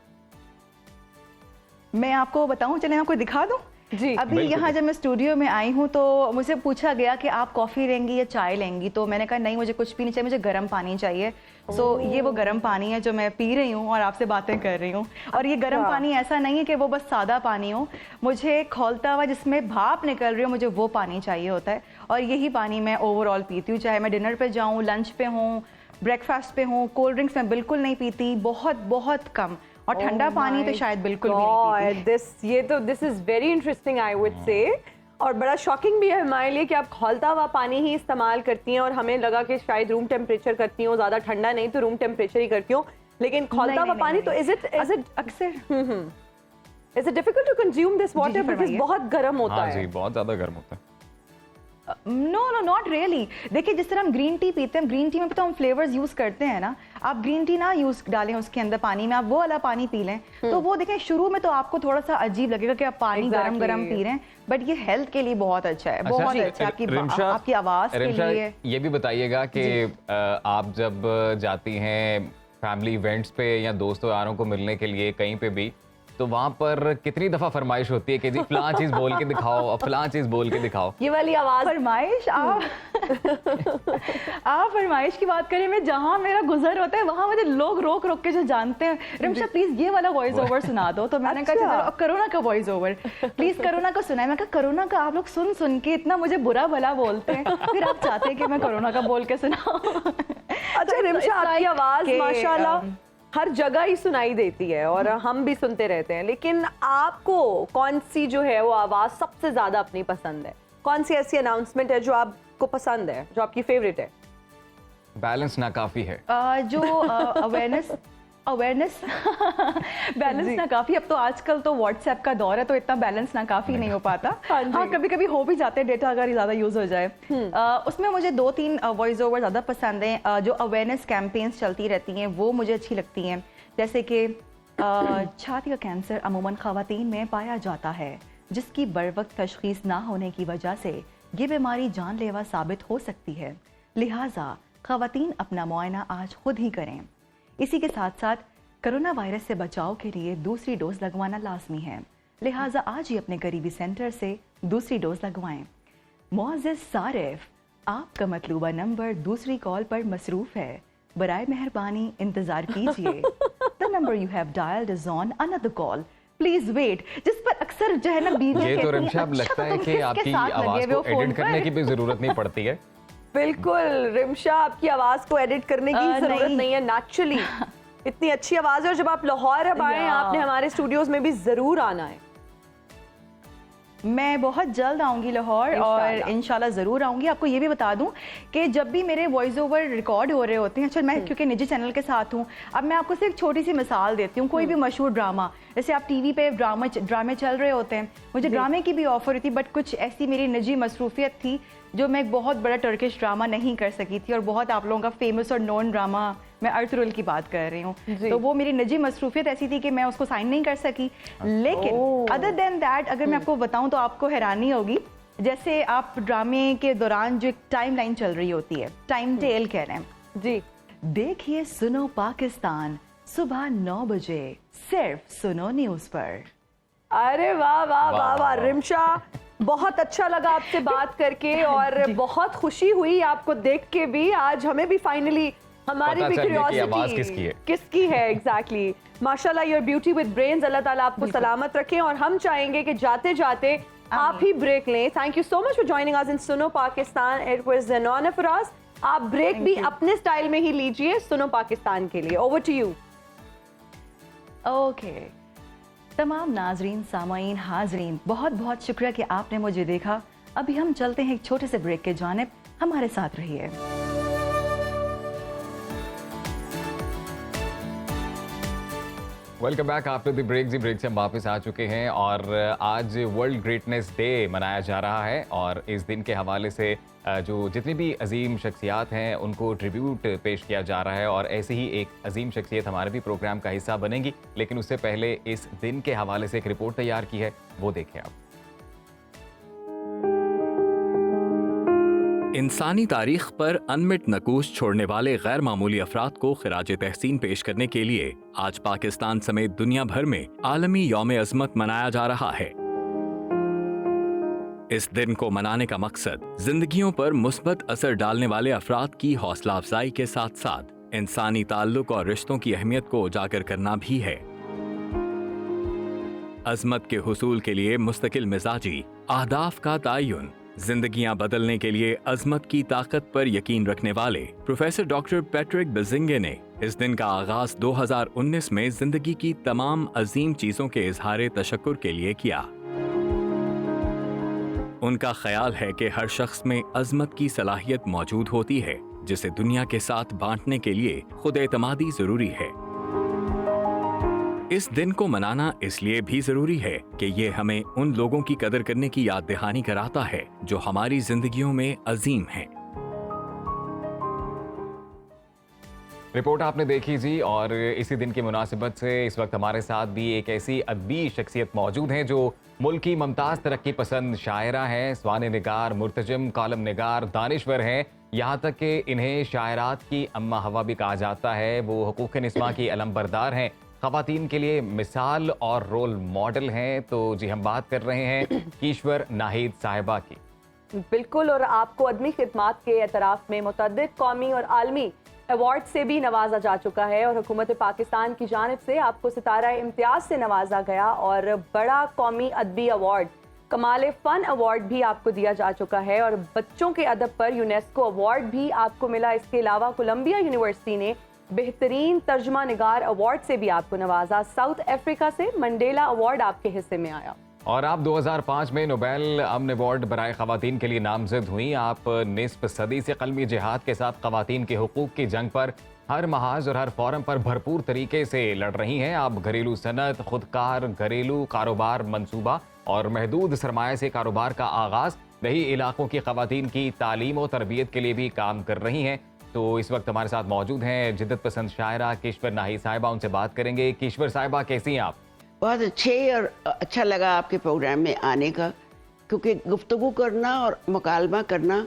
मैं आपको बताऊं, चलें आपको दिखा दूं। जी, अभी बिल्कुल। यहाँ जब मैं स्टूडियो में आई हूँ तो मुझे पूछा गया कि आप कॉफ़ी लेंगी या चाय लेंगी, तो मैंने कहा नहीं, मुझे कुछ भी नहीं चाहिए, मुझे गर्म पानी चाहिए। सो ये वो गर्म पानी है जो मैं पी रही हूँ और आपसे बातें कर रही हूँ। और ये गर्म अच्छा। पानी ऐसा नहीं है कि वो बस सादा पानी हो, मुझे खौलता हुआ जिसमें भाप निकल रही हो, मुझे वो पानी चाहिए होता है। और यही पानी मैं ओवरऑल पीती हूँ, चाहे मैं डिनर पे जाऊँ, लंच पे हूँ, ब्रेकफास्ट पे हूँ। कोल्ड ड्रिंक्स मैं बिल्कुल नहीं पीती, बहुत कम। और ठंडा पानी तो शायद बिल्कुल भी नहीं पीती। This is very interesting I would say, और बड़ा शॉकिंग भी है हमारे लिए कि आप खौलता हुआ पानी ही इस्तेमाल करती हैं, और हमें लगा कि शायद रूम टेम्परेचर करती हो, ज्यादा ठंडा नहीं तो रूम टेम्परेचर ही करती हो, लेकिन खौलता हुआ पानी तो इज इट अक्सर difficult to consume this water because फरमाइए। बहुत गर्म होता हाँ है। जी, बहुत ज़्यादा गर्म होता है। No not really. देखिए जिस तरह हम ग्रीन टी पीते हैं, ग्रीन टी में तो हम फ्लेवर्स यूज करते हैं ना, आप ग्रीन टी ना यूज डालें उसके अंदर पानी में, आप वो वाला पानी पी लें तो वो देखें शुरू में तो आपको थोड़ा सा अजीब लगेगा कि आप पानी Exactly. गरम पी रहे हैं, बट ये हेल्थ के लिए बहुत अच्छा है, बहुत अच्छा है रिमशा, आपकी आवाज के रिमशा, लिए। ये भी बताइएगा कि आप जब जाती हैं फैमिली इवेंट्स पे या दोस्तों यारों को मिलने के लिए कहीं पे भी, तो वहाँ पर कितनी दफा फरमाइश होती है कि जी फलां चीज बोल के दिखाओ, फलां चीज बोल के दिखाओ? ये वाली आवाज फरमाइश आप फरमाइश की बात करें, मैं जहाँ मेरा गुजर होता है वहाँ मुझे लोग रोक रोक के जो जानते हैं, रिमशा प्लीज ये वाला वॉइस ओवर सुना दो, तो मैंने कहा अच्छा। करोना का वॉइस ओवर प्लीज करोना का सुनाए। मैं कहा करोना का आप लोग सुन सुन के इतना मुझे बुरा भला बोलते हैं, फिर आप चाहते हैं कि मैं करोना का बोल के सुनाऊं। अच्छा रिमशा, आपकी आवाज माशाल्लाह हर जगह ही सुनाई देती है और हम भी सुनते रहते हैं, लेकिन आपको कौन सी जो है वो आवाज सबसे ज्यादा अपनी पसंद है? कौन सी ऐसी अनाउंसमेंट है जो आपको पसंद है, जो आपकी फेवरेट है? बैलेंस ना काफी है। जो अवेयरनेस बैलेंस ना काफी, अब तो आजकल तो व्हाट्सएप का दौर है तो इतना बैलेंस ना काफी नहीं हो पाता। हाँ कभी कभी हो भी जाते हैं डेटा अगर ज्यादा यूज हो जाए। उसमें मुझे 2-3 वॉइस ओवर ज्यादा पसंद हैं। जो अवेयरनेस कैंपेन्स चलती रहती हैं वो मुझे अच्छी लगती हैं, जैसे कि छाती का कैंसर अमूमन खवातीन में पाया जाता है, जिसकी बरवक्त तशखीस ना होने की वजह से ये बीमारी जानलेवा साबित हो सकती है, लिहाजा खवातीन अपना मुआयना आज खुद ही करें। इसी के साथ साथ कोरोना वायरस से बचाव के लिए दूसरी डोज लगवाना लाजमी है, लिहाजा आज ही अपने करीबी सेंटर से दूसरी डोज लगवाएं। मुअज़्ज़िज़ सारिफ, आपका मतलूबा नंबर दूसरी कॉल पर मसरूफ है, बराए मेहरबानी इंतजार कीजिए। The number you have dialled is on another call, please wait. जिस पर अक्सर जो है ना बीवियां ये तो कहती हैं, रिमशा अब अच्छा लगता तो है तुम कि किसके आपकी साथ लगे आवाज हुए हो को फोन एडिट करने पर? की भी जरूरत नहीं पड़ती है। बिल्कुल रिमशा, आपकी आवाज को एडिट करने की जरूरत नहीं है, नेचुरली इतनी अच्छी आवाज है। और जब आप लाहौर अब आए, आपने हमारे स्टूडियोज में भी जरूर आना है। मैं बहुत जल्द आऊंगी लाहौर और इंशाल्लाह ज़रूर आऊंगी। आपको ये भी बता दूं कि जब भी मेरे वॉइस ओवर रिकॉर्ड हो रहे होते हैं, अच्छा मैं क्योंकि निजी चैनल के साथ हूँ, अब मैं आपको सिर्फ छोटी सी मिसाल देती हूँ। कोई भी मशहूर ड्रामा, जैसे आप टीवी पे ड्रामे चल रहे होते हैं, मुझे ड्रामे की भी ऑफर हुई थी, बट कुछ ऐसी मेरी निजी मसरूफियत थी जो मैं एक बहुत बड़ा टर्किश ड्रामा नहीं कर सकी थी, और बहुत आप लोगों का फेमस और नोन ड्रामा, मैं अर्तुगरुल की बात कर रही हूँ, तो वो मेरी निजी मसरूफियत ऐसी थी कि मैं उसको साइन नहीं कर सकी। लेकिन अदर देन दैट अगर मैं आपको बताऊं तो आपको हैरानी होगी, जैसे आप ड्रामे के दौरान जो एक टाइम लाइन चल रही होती है, टाइम टेल कह रहे हैं जी, देखिए सुनो पाकिस्तान सुबह 9 बजे सिर्फ सुनो न्यूज पर। अरे वाह वाह वाह वाह रिमशा, बहुत अच्छा लगा आपसे बात करके और बहुत खुशी हुई आपको देख के भी। आज हमें भी फाइनली हमारी भी क्यूरियोसिटी किसकी है एग्जैक्टली। माशाल्लाह, योर ब्यूटी विद ब्रेन्स, अल्लाह ताला आपको सलामत रखें। और हम चाहेंगे कि जाते जाते आप ही ब्रेक लें। Thank you so much for joining us in Suno Pakistan, it was an honour for us. आप ब्रेक भी अपने स्टाइल में ही लीजिए सुनो पाकिस्तान के लिए। Over to you. ओके, तमाम नाजरीन, सामाईन, हाजरीन, बहुत बहुत शुक्रिया कि आपने मुझे देखा। अभी हम चलते हैं एक छोटे से ब्रेक के जानिब, हमारे साथ रहिए। Welcome back after the break. जी ब्रेक से हम वापस आ चुके हैं और आज वर्ल्ड ग्रेटनेस डे मनाया जा रहा है और इस दिन के हवाले से जो जितनी भी अजीम शख्सियात हैं उनको ट्रिब्यूट पेश किया जा रहा है और ऐसे ही एक अजीम शख्सियत हमारे भी प्रोग्राम का हिस्सा बनेगी। लेकिन उससे पहले इस दिन के हवाले से एक रिपोर्ट तैयार की है, वो देखें आप। इंसानी तारीख पर अनमिट नकूश छोड़ने वाले गैर मामूली अफराद को खिराज तहसीन पेश करने के लिए आज पाकिस्तान समेत दुनिया भर में आलमी यौम अज़मत मनाया जा रहा है। इस दिन को मनाने का मकसद जिंदगियों पर मुस्बत असर डालने वाले अफराद की हौसला अफजाई के साथ साथ इंसानी ताल्लुक और रिश्तों की अहमियत को उजागर करना भी है। अज़मत के हुसूल के लिए मुस्तकिल मिजाजी अहदाफ का तयन, जिंदगियां बदलने के लिए अज़मत की ताकत पर यकीन रखने वाले प्रोफेसर डॉक्टर पैट्रिक बेजिंगे ने इस दिन का आगाज 2019 में जिंदगी की तमाम अजीम चीजों के इजहार तशक्कुर के लिए किया। उनका ख्याल है कि हर शख्स में अज़मत की सलाहियत मौजूद होती है जिसे दुनिया के साथ बांटने के लिए खुद एतमादी जरूरी है। इस दिन को मनाना इसलिए भी जरूरी है कि ये हमें उन लोगों की कदर करने की याद दहानी कराता है जो हमारी जिंदगियों में अजीम हैं। रिपोर्ट आपने देखी जी और इसी दिन की मुनासिबत से इस वक्त हमारे साथ भी एक ऐसी अदबी शख्सियत मौजूद हैं जो मुल्क की मुमताज़ तरक्की पसंद शायरा हैं, स्वाने निगार, मुर्तजम, कालम निगार, दानिश्वर हैं। यहाँ तक कि इन्हें शायरात की अम्मा हवा भी कहा जाता है। वो हुकूक निस्वा की अलमबरदार हैं, ख़वातीन के लिए मिसाल और रोल मॉडल हैं। तो जी हम बात कर रहे हैं कीश्वर नाहिद साहिबा की। बिल्कुल, और आपको अदमी खिदमात के एतराफ़ में मुतअद्दिद कौमी और आलमी अवार्ड से भी नवाजा जा चुका है और हुकूमत पाकिस्तान की जानिब से आपको सितारा इम्तियाज़ से नवाजा गया और बड़ा कौमी अदबी अवार्ड कमाल फ़न अवार्ड भी आपको दिया जा चुका है और बच्चों के अदब पर यूनेस्को अवार्ड भी आपको मिला। इसके अलावा कोलंबिया यूनिवर्सिटी ने बेहतरीन तर्जुमा निगार अवार्ड से भी आपको नवाजा। साउथ अफ्रीका से मंडेला अवार्ड आपके हिस्से में आया और आप 2005 में नोबेल अमन अवार्ड बराए ख़वातीन के लिए नामजद हुई। आप निस्फ सदी से कलमी जिहाद के साथ ख़वातीन के हुकूक की जंग पर हर महाज और हर फोरम पर भरपूर तरीके से लड़ रही हैं। आप घरेलू सनत, खुदकार, घरेलू कारोबार मंसूबा और महदूद सरमाया से कारोबार का आगाज़, वही इलाकों की ख़वातीन की तालीम और तरबियत के लिए भी काम कर रही हैं। तो इस वक्त हमारे साथ मौजूद हैं जिद्दत पसंद शायरा कीश्वर नाहिद साहिबा। उनसे बात करेंगे। कीश्वर साहिबा, कैसी हैं आप? बहुत अच्छे और अच्छा लगा आपके प्रोग्राम में आने का, क्योंकि गुफ्तगू करना और मुकालमा करना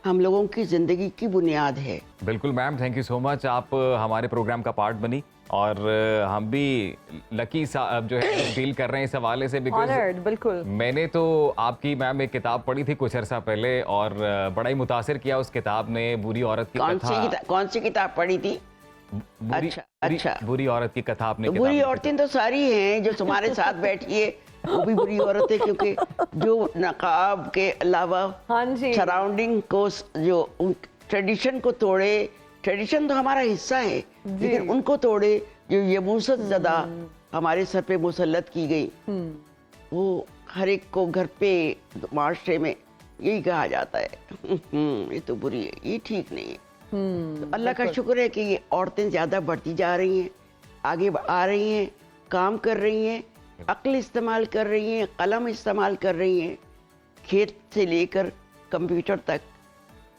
हम लोगों की ज़िंदगी की बुनियाद है। बिल्कुल ma'am, thank you so much. आप हमारे प्रोग्राम का पार्ट बनी और हम भी लकी जो है फील कर रहे हैं इस हवाले से। Honored, बिल्कुल। मैंने तो आपकी मैम एक किताब पढ़ी थी कुछ अर्सा पहले और बड़ा ही मुतासिर किया उस किताब ने। बुरी औरत की कथा। कौन सी किताब पढ़ी थी? अच्छा, बुरी औरत की कथा आपने। तो बुरी औरतें तो सारी हैं जो तुम्हारे साथ बैठी है, वो भी बुरी औरत है, क्योंकि जो नकाब के अलावा सराउंडिंग को जो ट्रेडिशन को तोड़े, ट्रेडिशन तो हमारा हिस्सा है, लेकिन उनको तोड़े, जो ये मुसत ज़दा हमारे सर पे मुसल्लत की गई, वो हर एक को घर पे माशरे में यही कहा जाता है ये तो बुरी है, ये ठीक नहीं है। तो अल्लाह का शुक्र है कि ये औरतें ज़्यादा बढ़ती जा रही हैं, आगे आ रही हैं, काम कर रही हैं, अक्ल इस्तेमाल कर रही हैं, कलम इस्तेमाल कर रही हैं। खेत से लेकर कंप्यूटर तक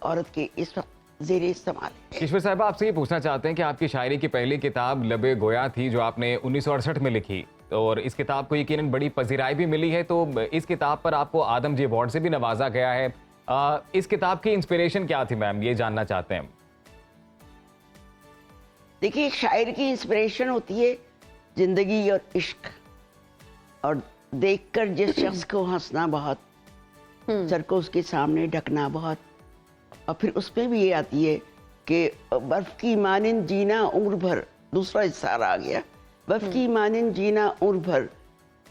औरत की इस वक्त ज़ेरे इस्तेमाल है। कीश्वर साहब, आपसे ये पूछना चाहते हैं कि आपकी शायरी की पहली किताब लबे गोया थी जो आपने 1968 में लिखी और इस किताब को यकीनन बड़ी पजीराई भी मिली है। तो इस किताब पर आपको आदम जी अवार्ड से भी नवाजा गया है। इस किताब की इंस्पिरेशन क्या थी मैम, ये जानना चाहते हैं। देखिए, शायर की इंस्पिरेशन होती है जिंदगी और इश्क, और देखकर जिस शख्स को हंसना बहुत, सर को उसके सामने ढकना बहुत, और फिर उसमें भी ये आती है कि बर्फ की मानिंद जीना उम्र भर, दूसरा हिस्सा आ गया, बर्फ की मानिंद जीना उम्र भर,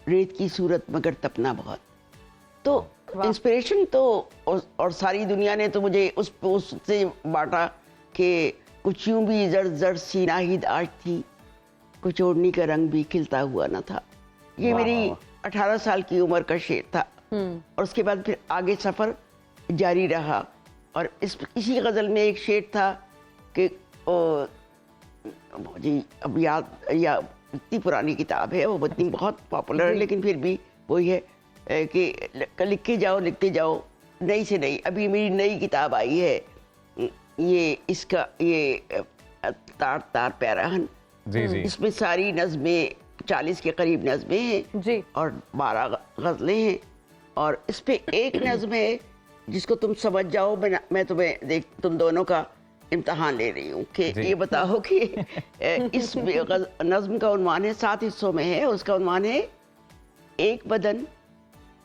रेत की सूरत मगर तपना बहुत। तो इंस्पिरेशन तो और सारी दुनिया ने तो मुझे उससे बांटा कि कुछ यूं भी जड़ जड़ सी नाहिद आज थी, कुछ ओढ़नी का रंग भी खिलता हुआ न था। ये मेरी 18 साल की उम्र का शेर था और उसके बाद फिर आगे सफ़र जारी रहा। और इसी गज़ल में एक शेर था कि मुझे अब याद या इतनी पुरानी किताब है, वो इतनी बहुत पॉपुलर है, लेकिन फिर भी वही है कि लिखते जाओ, नई से नई। अभी मेरी नई किताब आई है, ये इसका ये तार तार पैराहन, जी जी। इसमें सारी नज़में 40 के करीब नज़में हैं जी। और 12 गज़लें हैं, और इस पे एक नज़म है जिसको तुम समझ जाओ। मैं तुम्हें तुम दोनों का इम्तहान ले रही हूँ कि ये बताओ कि इस नज़म का उन्वान है, 7 हिस्सों में है, उसका उन्वान है एक बदन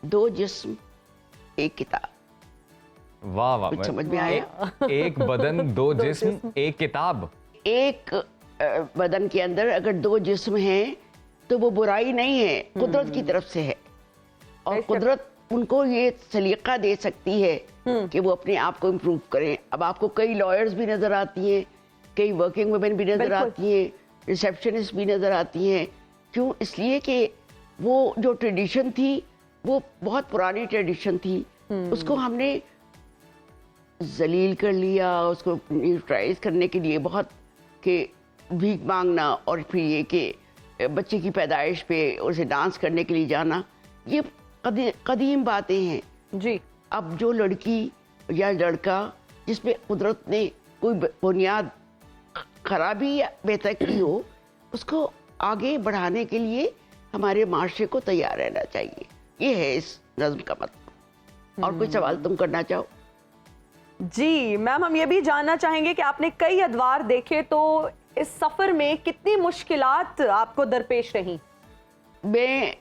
दो जिस्म एक किताब। वाह वाह, कुछ समझ में आया? एक बदन दो जिस्म एक किताब। एक बदन के अंदर अगर 2 जिस्म हैं तो वो बुराई नहीं है, कुदरत की तरफ से है, और कुदरत उनको ये सलीका दे सकती है कि वो अपने आप को इम्प्रूव करें। अब आपको कई लॉयर्स भी नजर आती हैं, कई वर्किंग वुमेन भी नजर आती हैं, रिसेप्शनिस्ट भी नजर आती हैं। क्यों? इसलिए कि वो जो ट्रेडिशन थी वो बहुत पुरानी ट्रेडिशन थी, उसको हमने जलील कर लिया, उसको न्यूट्रलाइज करने के लिए बहुत कि भीख मांगना और फिर ये कि बच्चे की पैदाइश पे उसे डांस करने के लिए जाना, ये कदीम बातें हैं जी। अब जो लड़की या लड़का जिसमें कुदरत ने कोई बुनियाद खराबी या बेहतर की हो, उसको आगे बढ़ाने के लिए हमारे माशरे को तैयार रहना चाहिए। ये है इस नज़्म का मतलब। और कोई सवाल तुम करना चाहो? जी मैम, हम ये भी जानना चाहेंगे कि आपने कई अदवार देखे, तो इस सफर में कितनी मुश्किलात आपको दरपेश रही? मैं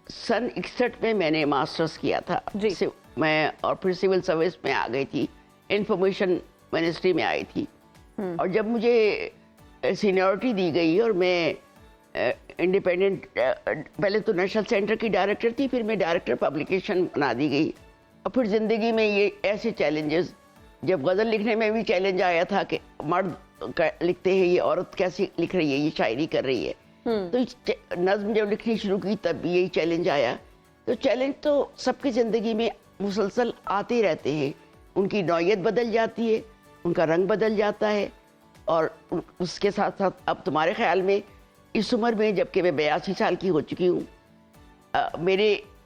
सन 61 में मैंने मास्टर्स किया था जी। मैं, और फिर सिविल सर्विस में आ गई थी, इंफॉर्मेशन मिनिस्ट्री में आई थी, और जब मुझे सीनियरिटी दी गई और मैं इंडिपेंडेंट, पहले तो नेशनल सेंटर की डायरेक्टर थी, फिर मैं डायरेक्टर पब्लिकेशन बना दी गई। और फिर ज़िंदगी में ये ऐसे चैलेंजेस, जब गज़ल लिखने में भी चैलेंज आया था कि मर्द लिखते हैं, ये औरत कैसे लिख रही है, ये शायरी कर रही है, तो नज़्म जब लिखनी शुरू की तब भी यही चैलेंज आया। तो चैलेंज तो सबकी ज़िंदगी में मुसलसल आते ही रहते हैं, उनकी नौयत बदल जाती है, उनका रंग बदल जाता है, और उसके साथ साथ अब तुम्हारे ख्याल में इस उम्र में, जबकि मैं 82 साल की हो चुकी हूँ,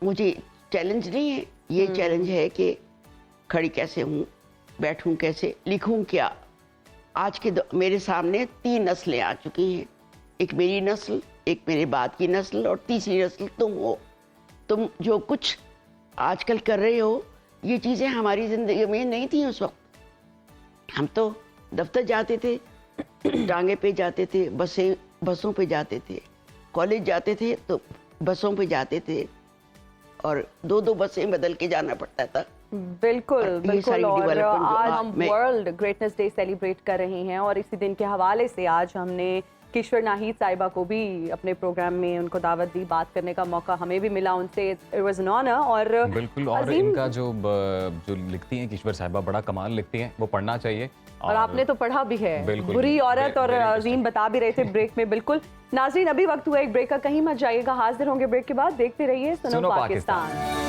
मुझे चैलेंज नहीं है, ये चैलेंज है कि खड़ी कैसे हूँ, बैठूँ कैसे, लिखूँ क्या। आज के मेरे सामने 3 नस्लें आ चुकी हैं, एक मेरी नस्ल, एक मेरे बाद की नस्ल, और तीसरी नस्ल तुम हो। तुम जो कुछ आजकल कर रहे हो, ये चीज़ें हमारी ज़िंदगी में नहीं थी उस वक्त। हम तो दफ्तर जाते थे, टांगे पे जाते थे, बसों पे जाते थे, कॉलेज जाते थे तो बसों पे जाते थे, और 2-2 बसें बदल के जाना पड़ता था। बिल्कुल बिल्कुल। और आज हम वर्ल्ड ग्रेटनेस डे सेलिब्रेट कर रहे हैं, और इसी दिन के हवाले से आज हमने किश्वर नाहीद साहिबा को भी अपने प्रोग्राम में उनको दावत दी, बात करने का मौका हमें भी मिला उनसे। It was an honour. और बिल्कुल, और इनका जो लिखती हैं किश्वर साहिबा, बड़ा कमाल लिखती हैं, वो पढ़ना चाहिए। और आपने तो पढ़ा भी है, बुरी औरत, और अजीम बता भी रहे थे ब्रेक में। बिल्कुल नाज़रीन, अभी वक्त हुआ एक ब्रेक का, कहीं मत जाइएगा, हाजिर होंगे ब्रेक के बाद। देखते रहिए सुनो पाकिस्तान।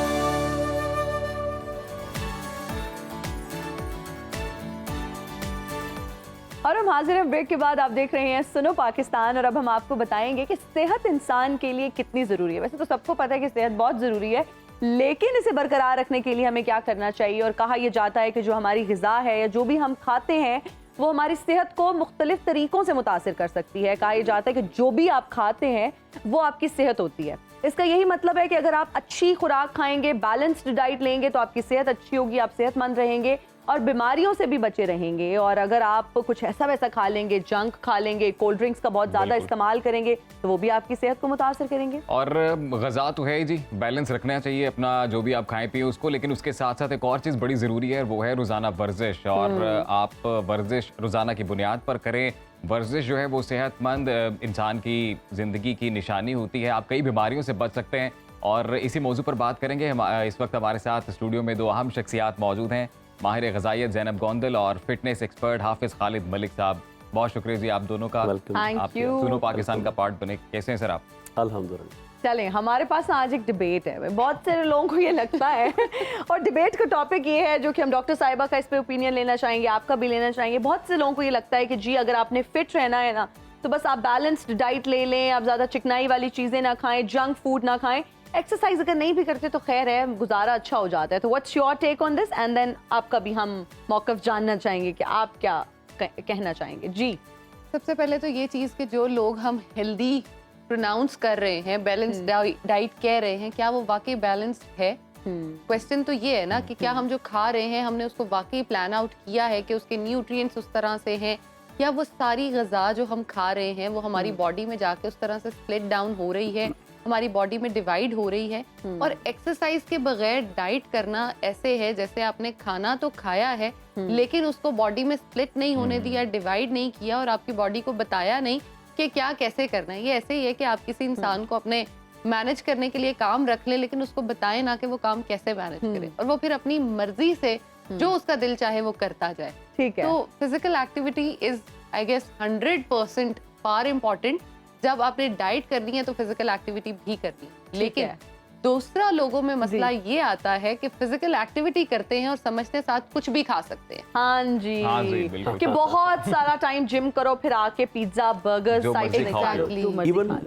और हम हाजिर हैं ब्रेक के बाद। आप देख रहे हैं सुनो पाकिस्तान, और अब हम आपको बताएंगे कि सेहत इंसान के लिए कितनी ज़रूरी है। वैसे तो सबको पता है कि सेहत बहुत ज़रूरी है, लेकिन इसे बरकरार रखने के लिए हमें क्या करना चाहिए। और कहा यह जाता है कि जो हमारी ग़िज़ा है या जो भी हम खाते हैं, वो हमारी सेहत को मुख्तलिफ तरीक़ों से मुतासिर कर सकती है। कहा यह जाता है कि जो भी आप खाते हैं वो आपकी सेहत होती है। इसका यही मतलब है कि अगर आप अच्छी खुराक खाएंगे, बैलेंस्ड डाइट लेंगे, तो आपकी सेहत अच्छी होगी, आप सेहतमंद रहेंगे और बीमारियों से भी बचे रहेंगे। और अगर आप कुछ ऐसा वैसा खा लेंगे, जंक खा लेंगे, कोल्ड ड्रिंक्स का बहुत ज़्यादा इस्तेमाल करेंगे, तो वो भी आपकी सेहत को मुतासर करेंगे। और ग़िज़ा तो है ही जी, बैलेंस रखना चाहिए अपना, जो भी आप खाएं पिए उसको, लेकिन उसके साथ साथ एक और चीज़ बड़ी ज़रूरी है, वो है रोज़ाना वर्जिश। और आप वर्जिश रोज़ाना की बुनियाद पर करें। वर्जिश जो है वो सेहतमंद इंसान की ज़िंदगी की निशानी होती है, आप कई बीमारियों से बच सकते हैं। और इसी मौजू पर बात करेंगे। इस वक्त हमारे साथ स्टूडियो में 2 अहम शख्सियात मौजूद हैं, माहिर ग़िज़ाइयत ज़ैनब गोंदल और फिटनेस एक्सपर्ट हाफिज़ खालिद मलिक साहब। बहुत शुक्रिया जी आप दोनों का, आप सुनो पाकिस्तान का पार्ट बने। कैसे हैं सर आप? अल्हम्दुलिल्लाह। चलें, हमारे पास आज एक डिबेट है। बहुत सारे लोगों को ये लगता है और डिबेट का टॉपिक ये है, जो कि हम डॉक्टर साहिबा का इस पे ओपिनियन लेना चाहेंगे, आपका भी लेना चाहेंगे। बहुत से लोगों को ये लगता है कि जी अगर आपने फिट रहना है ना, तो बस आप बैलेंस्ड डाइट ले लें, आप ज़्यादा चिकनाई वाली चीज़ें ना खाएं, जंक फूड ना खाएं, एक्सरसाइज अगर नहीं भी करते तो खैर है, गुजारा अच्छा हो जाता है। तो what's your take on this, and then आपका भी हम मौक़िफ़ जानना चाहेंगे कि आप क्या कहना चाहेंगे। जी, सबसे पहले तो ये चीज़ कि जो लोग हम हेल्दी प्रोनाउंस कर रहे हैं, बैलेंस डाइट कह रहे हैं, क्या वो वाकई बैलेंस्ड है? क्वेश्चन तो ये है ना कि क्या हम जो खा रहे हैं हमने उसको वाकई प्लान आउट किया है कि उसके न्यूट्रिएंट्स उस तरह से हैं, या वो सारी ग़िज़ा जो हम खा रहे हैं वो हमारी बॉडी में जाके उस तरह से स्प्लिट डाउन हो रही है, हमारी बॉडी में डिवाइड हो रही है। और एक्सरसाइज के बगैर डाइट करना ऐसे है जैसे आपने खाना तो खाया है लेकिन उसको बॉडी में स्प्लिट नहीं होने दिया, डिवाइड नहीं किया और आपकी बॉडी को बताया नहीं कि क्या कैसे करना है। ये ऐसे ही है कि आप किसी इंसान को अपने मैनेज करने के लिए काम रख ले लेकिन उसको बताएं ना कि वो काम कैसे मैनेज करे, और वो फिर अपनी मर्जी से जो उसका दिल चाहे वो करता जाए। ठीक है। तो physical activity is I guess 100% far important. जब आपने डाइट करनी है तो फिजिकल एक्टिविटी भी करनी है, लेकिन दूसरा लोगों में मसला ये आता है कि फिजिकल एक्टिविटी करते हैं और समझते साथ कुछ भी खा सकते हैं। हाँ जी, बिल्कुल। कि बहुत सारा टाइम जिम करो फिर आके पिज्जा बर्गर जो मर्जी खाओ।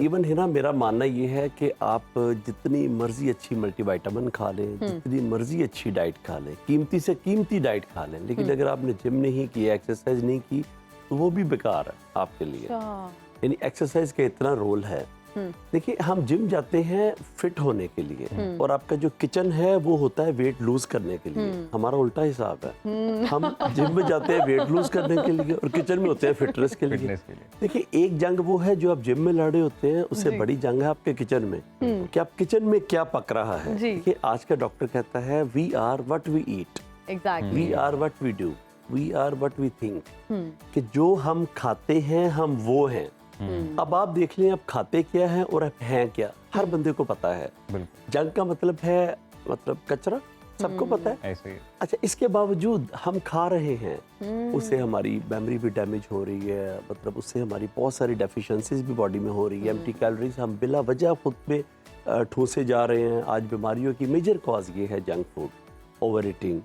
इवन है ना, मेरा मानना ये है कि आप जितनी मर्जी अच्छी मल्टीविटामिन खा लें, जितनी मर्जी अच्छी डाइट खा लें, कीमती से कीमती डाइट खा लें, लेकिन अगर आपने जिम नहीं किया, एक्सरसाइज नहीं की तो वो भी बेकार है आपके लिए। यानी एक्सरसाइज का इतना रोल है। देखिए, हम जिम जाते हैं फिट होने के लिए और आपका जो किचन है वो होता है वेट लूज करने के लिए। हमारा उल्टा हिसाब है, हम जिम में जाते हैं वेट लूज करने के लिए और किचन में होते हैं फिटनेस के लिए। देखिए, एक जंग वो है जो आप जिम में लड़े होते हैं, उससे बड़ी जंग है आपके किचन में कि आप किचन में क्या पक रहा है। देखिए, आज का डॉक्टर कहता है we are what we eat, we are what we do, we are what we think, कि जो हम खाते हैं हम वो हैं। अब आप देख लें, आप खाते क्या हैं और आप हैं क्या, हर बंदे को पता है। जंग का मतलब है मतलब कचरा, सबको पता है। ऐसे ही। अच्छा, इसके बावजूद हम खा रहे हैं, उससे हमारी मेमोरी भी डैमेज हो रही है, मतलब उससे हमारी बहुत सारी डेफिशिएंसीज भी बॉडी में हो रही है। एम्प्टी कैलोरीज हम बिला वजह खुद में ठूसे जा रहे हैं। आज बीमारियों की मेजर कॉज ये है जंक फूड, ओवर ईटिंग,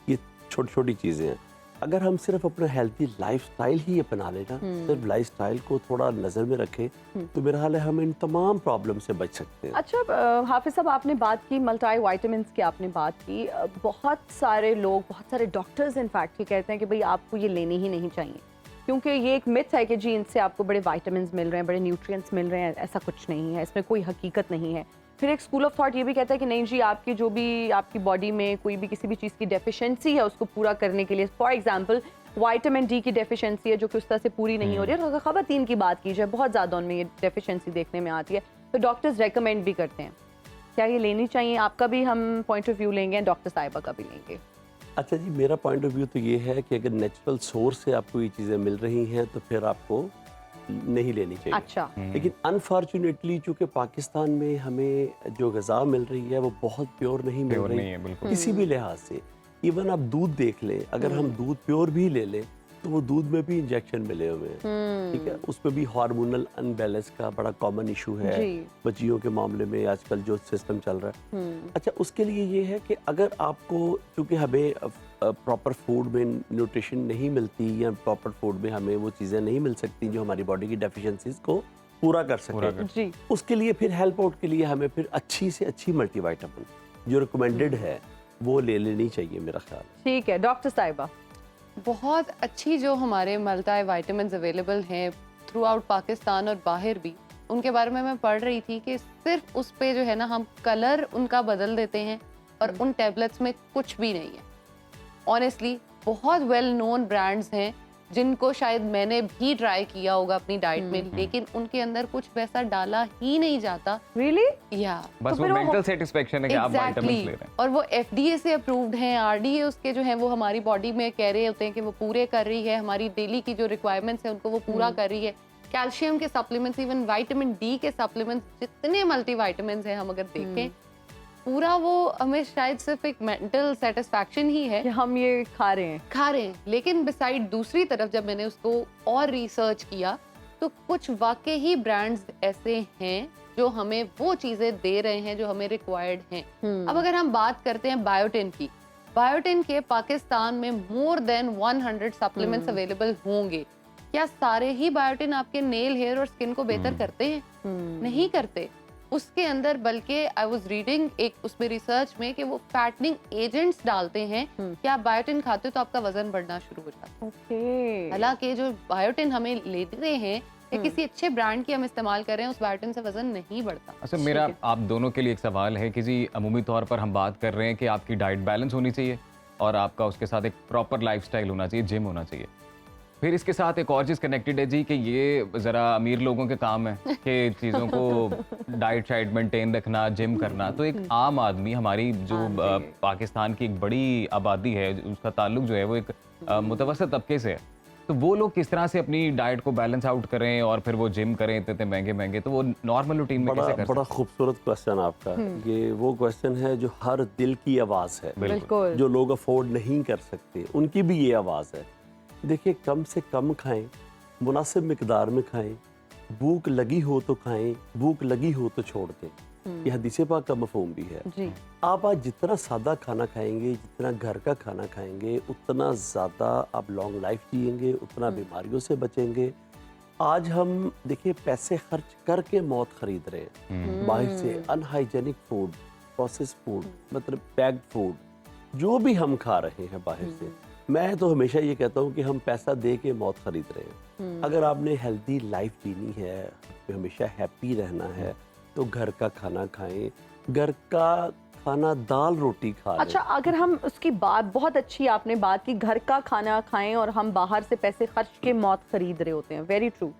ये छोटी छोटी चीज़ें हैं। अगर हम सिर्फ अपना हेल्थी लाइफस्टाइल ही अपना लेना, सिर्फ लाइफस्टाइल को थोड़ा नज़र में रखें, तो मेरा हाल है हम इन तमाम प्रॉब्लम से बच सकते हैं। अच्छा हाफिज साहब, आपने बात की मल्टी वाइटामिन्स की, आपने बात की, बहुत सारे लोग, बहुत सारे डॉक्टर्स इनफैक्ट ये कहते हैं कि भाई आपको ये लेने ही नहीं चाहिए, क्योंकि ये एक मिथ है कि जी इनसे आपको बड़े वाइटामिन्स मिल रहे हैं, बड़े न्यूट्रिएंट्स मिल रहे हैं। ऐसा कुछ नहीं है, इसमें कोई हकीकत नहीं है। फिर एक स्कूल ऑफ थॉट ये भी कहता है कि नहीं जी, आपकी जो भी आपकी बॉडी में कोई भी किसी भी चीज़ की डेफिशिएंसी है उसको पूरा करने के लिए, फॉर एग्जांपल विटामिन डी की डेफिशिएंसी है जो कि उस तरह से पूरी नहीं हो रही है, तो अगर ख़वातीन की बात की जाए बहुत ज़्यादा उनमें ये डेफिशिएंसी देखने में आती है, तो डॉक्टर्स रेकमेंड भी करते हैं। क्या ये लेनी चाहिए? आपका भी हम पॉइंट ऑफ व्यू लेंगे, डॉक्टर साहिबा का भी लेंगे। अच्छा जी, मेरा पॉइंट ऑफ व्यू तो ये है कि अगर नेचुरल सोर्स से आपको ये चीज़ें मिल रही हैं तो फिर आपको नहीं लेनी चाहिए। अच्छा। लेकिन अनफॉर्चुनेटली चूंकि पाकिस्तान में हमें जो ग़िज़ा मिल रही है वो बहुत प्योर नहीं मिल रही नहीं है, बिल्कुल। किसी भी लिहाज से। इवन आप दूध देख लें, अगर हम दूध प्योर भी ले लें तो वो दूध में भी इंजेक्शन मिले हुए हैं, ठीक है। उसमें भी हार्मोनल अनबैलेंस का बड़ा कॉमन इशू है बच्चियों के मामले में आजकल जो सिस्टम चल रहा है। अच्छा, उसके लिए ये है कि अगर आपको, चूँकि हमें प्रॉपर फूड में न्यूट्रिशन नहीं मिलती या प्रॉपर फूड में हमें वो चीज़ें नहीं मिल सकती जो हमारी बॉडी की डेफिशिएंसीज को पूरा कर सके, उसके लिए फिर हेल्प आउट के लिए हमें फिर अच्छी से अच्छी मल्टीविटामिन जो रिकमेंडेड है वो ले लेनी चाहिए, मेरा ख्याल। ठीक है डॉक्टर साहिबा। बहुत अच्छी जो हमारे मल्टी वाइटामिन अवेलेबल हैं थ्रू आउट पाकिस्तान और बाहर भी, उनके बारे में मैं पढ़ रही थी कि सिर्फ उस पे जो है ना हम कलर उनका बदल देते हैं और उन टैबलेट्स में कुछ भी नहीं है। ऑनेस्टली बहुत वेल नोन ब्रांड्स हैं जिनको शायद मैंने भी ट्राई किया होगा अपनी डाइट में, लेकिन उनके अंदर कुछ वैसा डाला ही नहीं जाता। रियली? या बस वो मेंटल सेटिस्फेक्शन है कि आप विटामिन्स ले रहे हैं। और वो FDA से अप्रूव्ड हैं, RDA उसके जो हैं वो हमारी बॉडी में कह रहे होते हैं कि वो पूरे कर रही है, हमारी डेली की जो रिक्वायरमेंट्स हैं उनको वो पूरा कर रही है। कैल्शियम के सप्लीमेंट्स, इवन विटामिन डी के सप्लीमेंट्स, जितने मल्टीविटामिन्स हैं हम अगर देखें, पूरा वो हमें शायद सिर्फ एक मेंटल सेटिस्फैक्शन ही है कि हम ये खा रहे हैं। लेकिन बिसाइड दूसरी तरफ जब मैंने उसको और रिसर्च किया तो कुछ वाकई ही ब्रांड्स ऐसे हैं जो हमें वो चीजें दे रहे हैं जो हमें रिक्वायर्ड हैं। अब अगर हम बात करते हैं बायोटिन की, बायोटिन के पाकिस्तान में मोर देन 100 सप्लीमेंट्स अवेलेबल होंगे। क्या सारे ही बायोटिन आपके नेल, हेयर और स्किन को बेहतर करते हैं? नहीं करते। उसके अंदर बल्कि आई वाज रीडिंग एक उसमें रिसर्च में कि वो फैटनिंग एजेंट्स डालते हैं कि आप बायोटिन खाते हो तो आपका वजन बढ़ना शुरू हो जाता है। ओके। हालांकि जो बायोटिन हमें लेते हैं या किसी अच्छे ब्रांड की हम इस्तेमाल कर रहे हैं, उस बायोटिन से वजन नहीं बढ़ता। अच्छा, मेरा आप दोनों के लिए एक सवाल है कि जी अमूमी तौर पर हम बात कर रहे हैं कि आपकी डाइट बैलेंस होनी चाहिए और आपका उसके साथ एक प्रॉपर लाइफस्टाइल होना चाहिए, जिम होना चाहिए। फिर इसके साथ एक और चीज़ कनेक्टेड है जी कि ये ज़रा अमीर लोगों के काम है कि चीज़ों को डाइट शाइट मेंटेन रखना, जिम करना। तो एक आम आदमी, हमारी जो पाकिस्तान की एक बड़ी आबादी है, उसका ताल्लुक जो है वो एक मुतवसत तबके से है। तो वो लोग किस तरह से अपनी डाइट को बैलेंस आउट करें और फिर वो जिम करें इतने महंगे महंगे, तो वो नॉर्मल रूटीन में कैसे कर बड़ा खूबसूरत क्वेश्चन आपका। ये वो क्वेश्चन है जो हर दिल की आवाज़ है, बिल्कुल। जो लोग अफोर्ड नहीं कर सकते उनकी भी ये आवाज़ है। देखिए, कम से कम खाएं, मुनासिब मिकदार में खाएं, भूख लगी हो तो खाएं, भूख लगी हो तो छोड़ दें। ये हदीस पाक का मफहूम भी है जी। आप आज जितना सादा खाना खाएंगे, जितना घर का खाना खाएंगे, उतना ज़्यादा आप लॉन्ग लाइफ जिएंगे, उतना बीमारियों से बचेंगे। आज हम देखिए पैसे खर्च करके मौत खरीद रहे हैं बाहर से, अनहाइजेनिक फूड, प्रोसेस फूड, मतलब पैक्ड फूड, जो भी हम खा रहे हैं बाहर से। मैं तो हमेशा ये कहता हूँ कि हम पैसा दे के मौत खरीद रहे हैं। अगर आपने हेल्दी लाइफ जीनी है, हमेशा हैप्पी रहना है, तो घर का खाना खाएं, घर का खाना दाल रोटी खा लें। अच्छा, अगर हम उसकी बात, बहुत अच्छी आपने बात की, घर का खाना खाएं और हम बाहर से पैसे खर्च के मौत खरीद रहे होते हैं, वेरी ट्रू।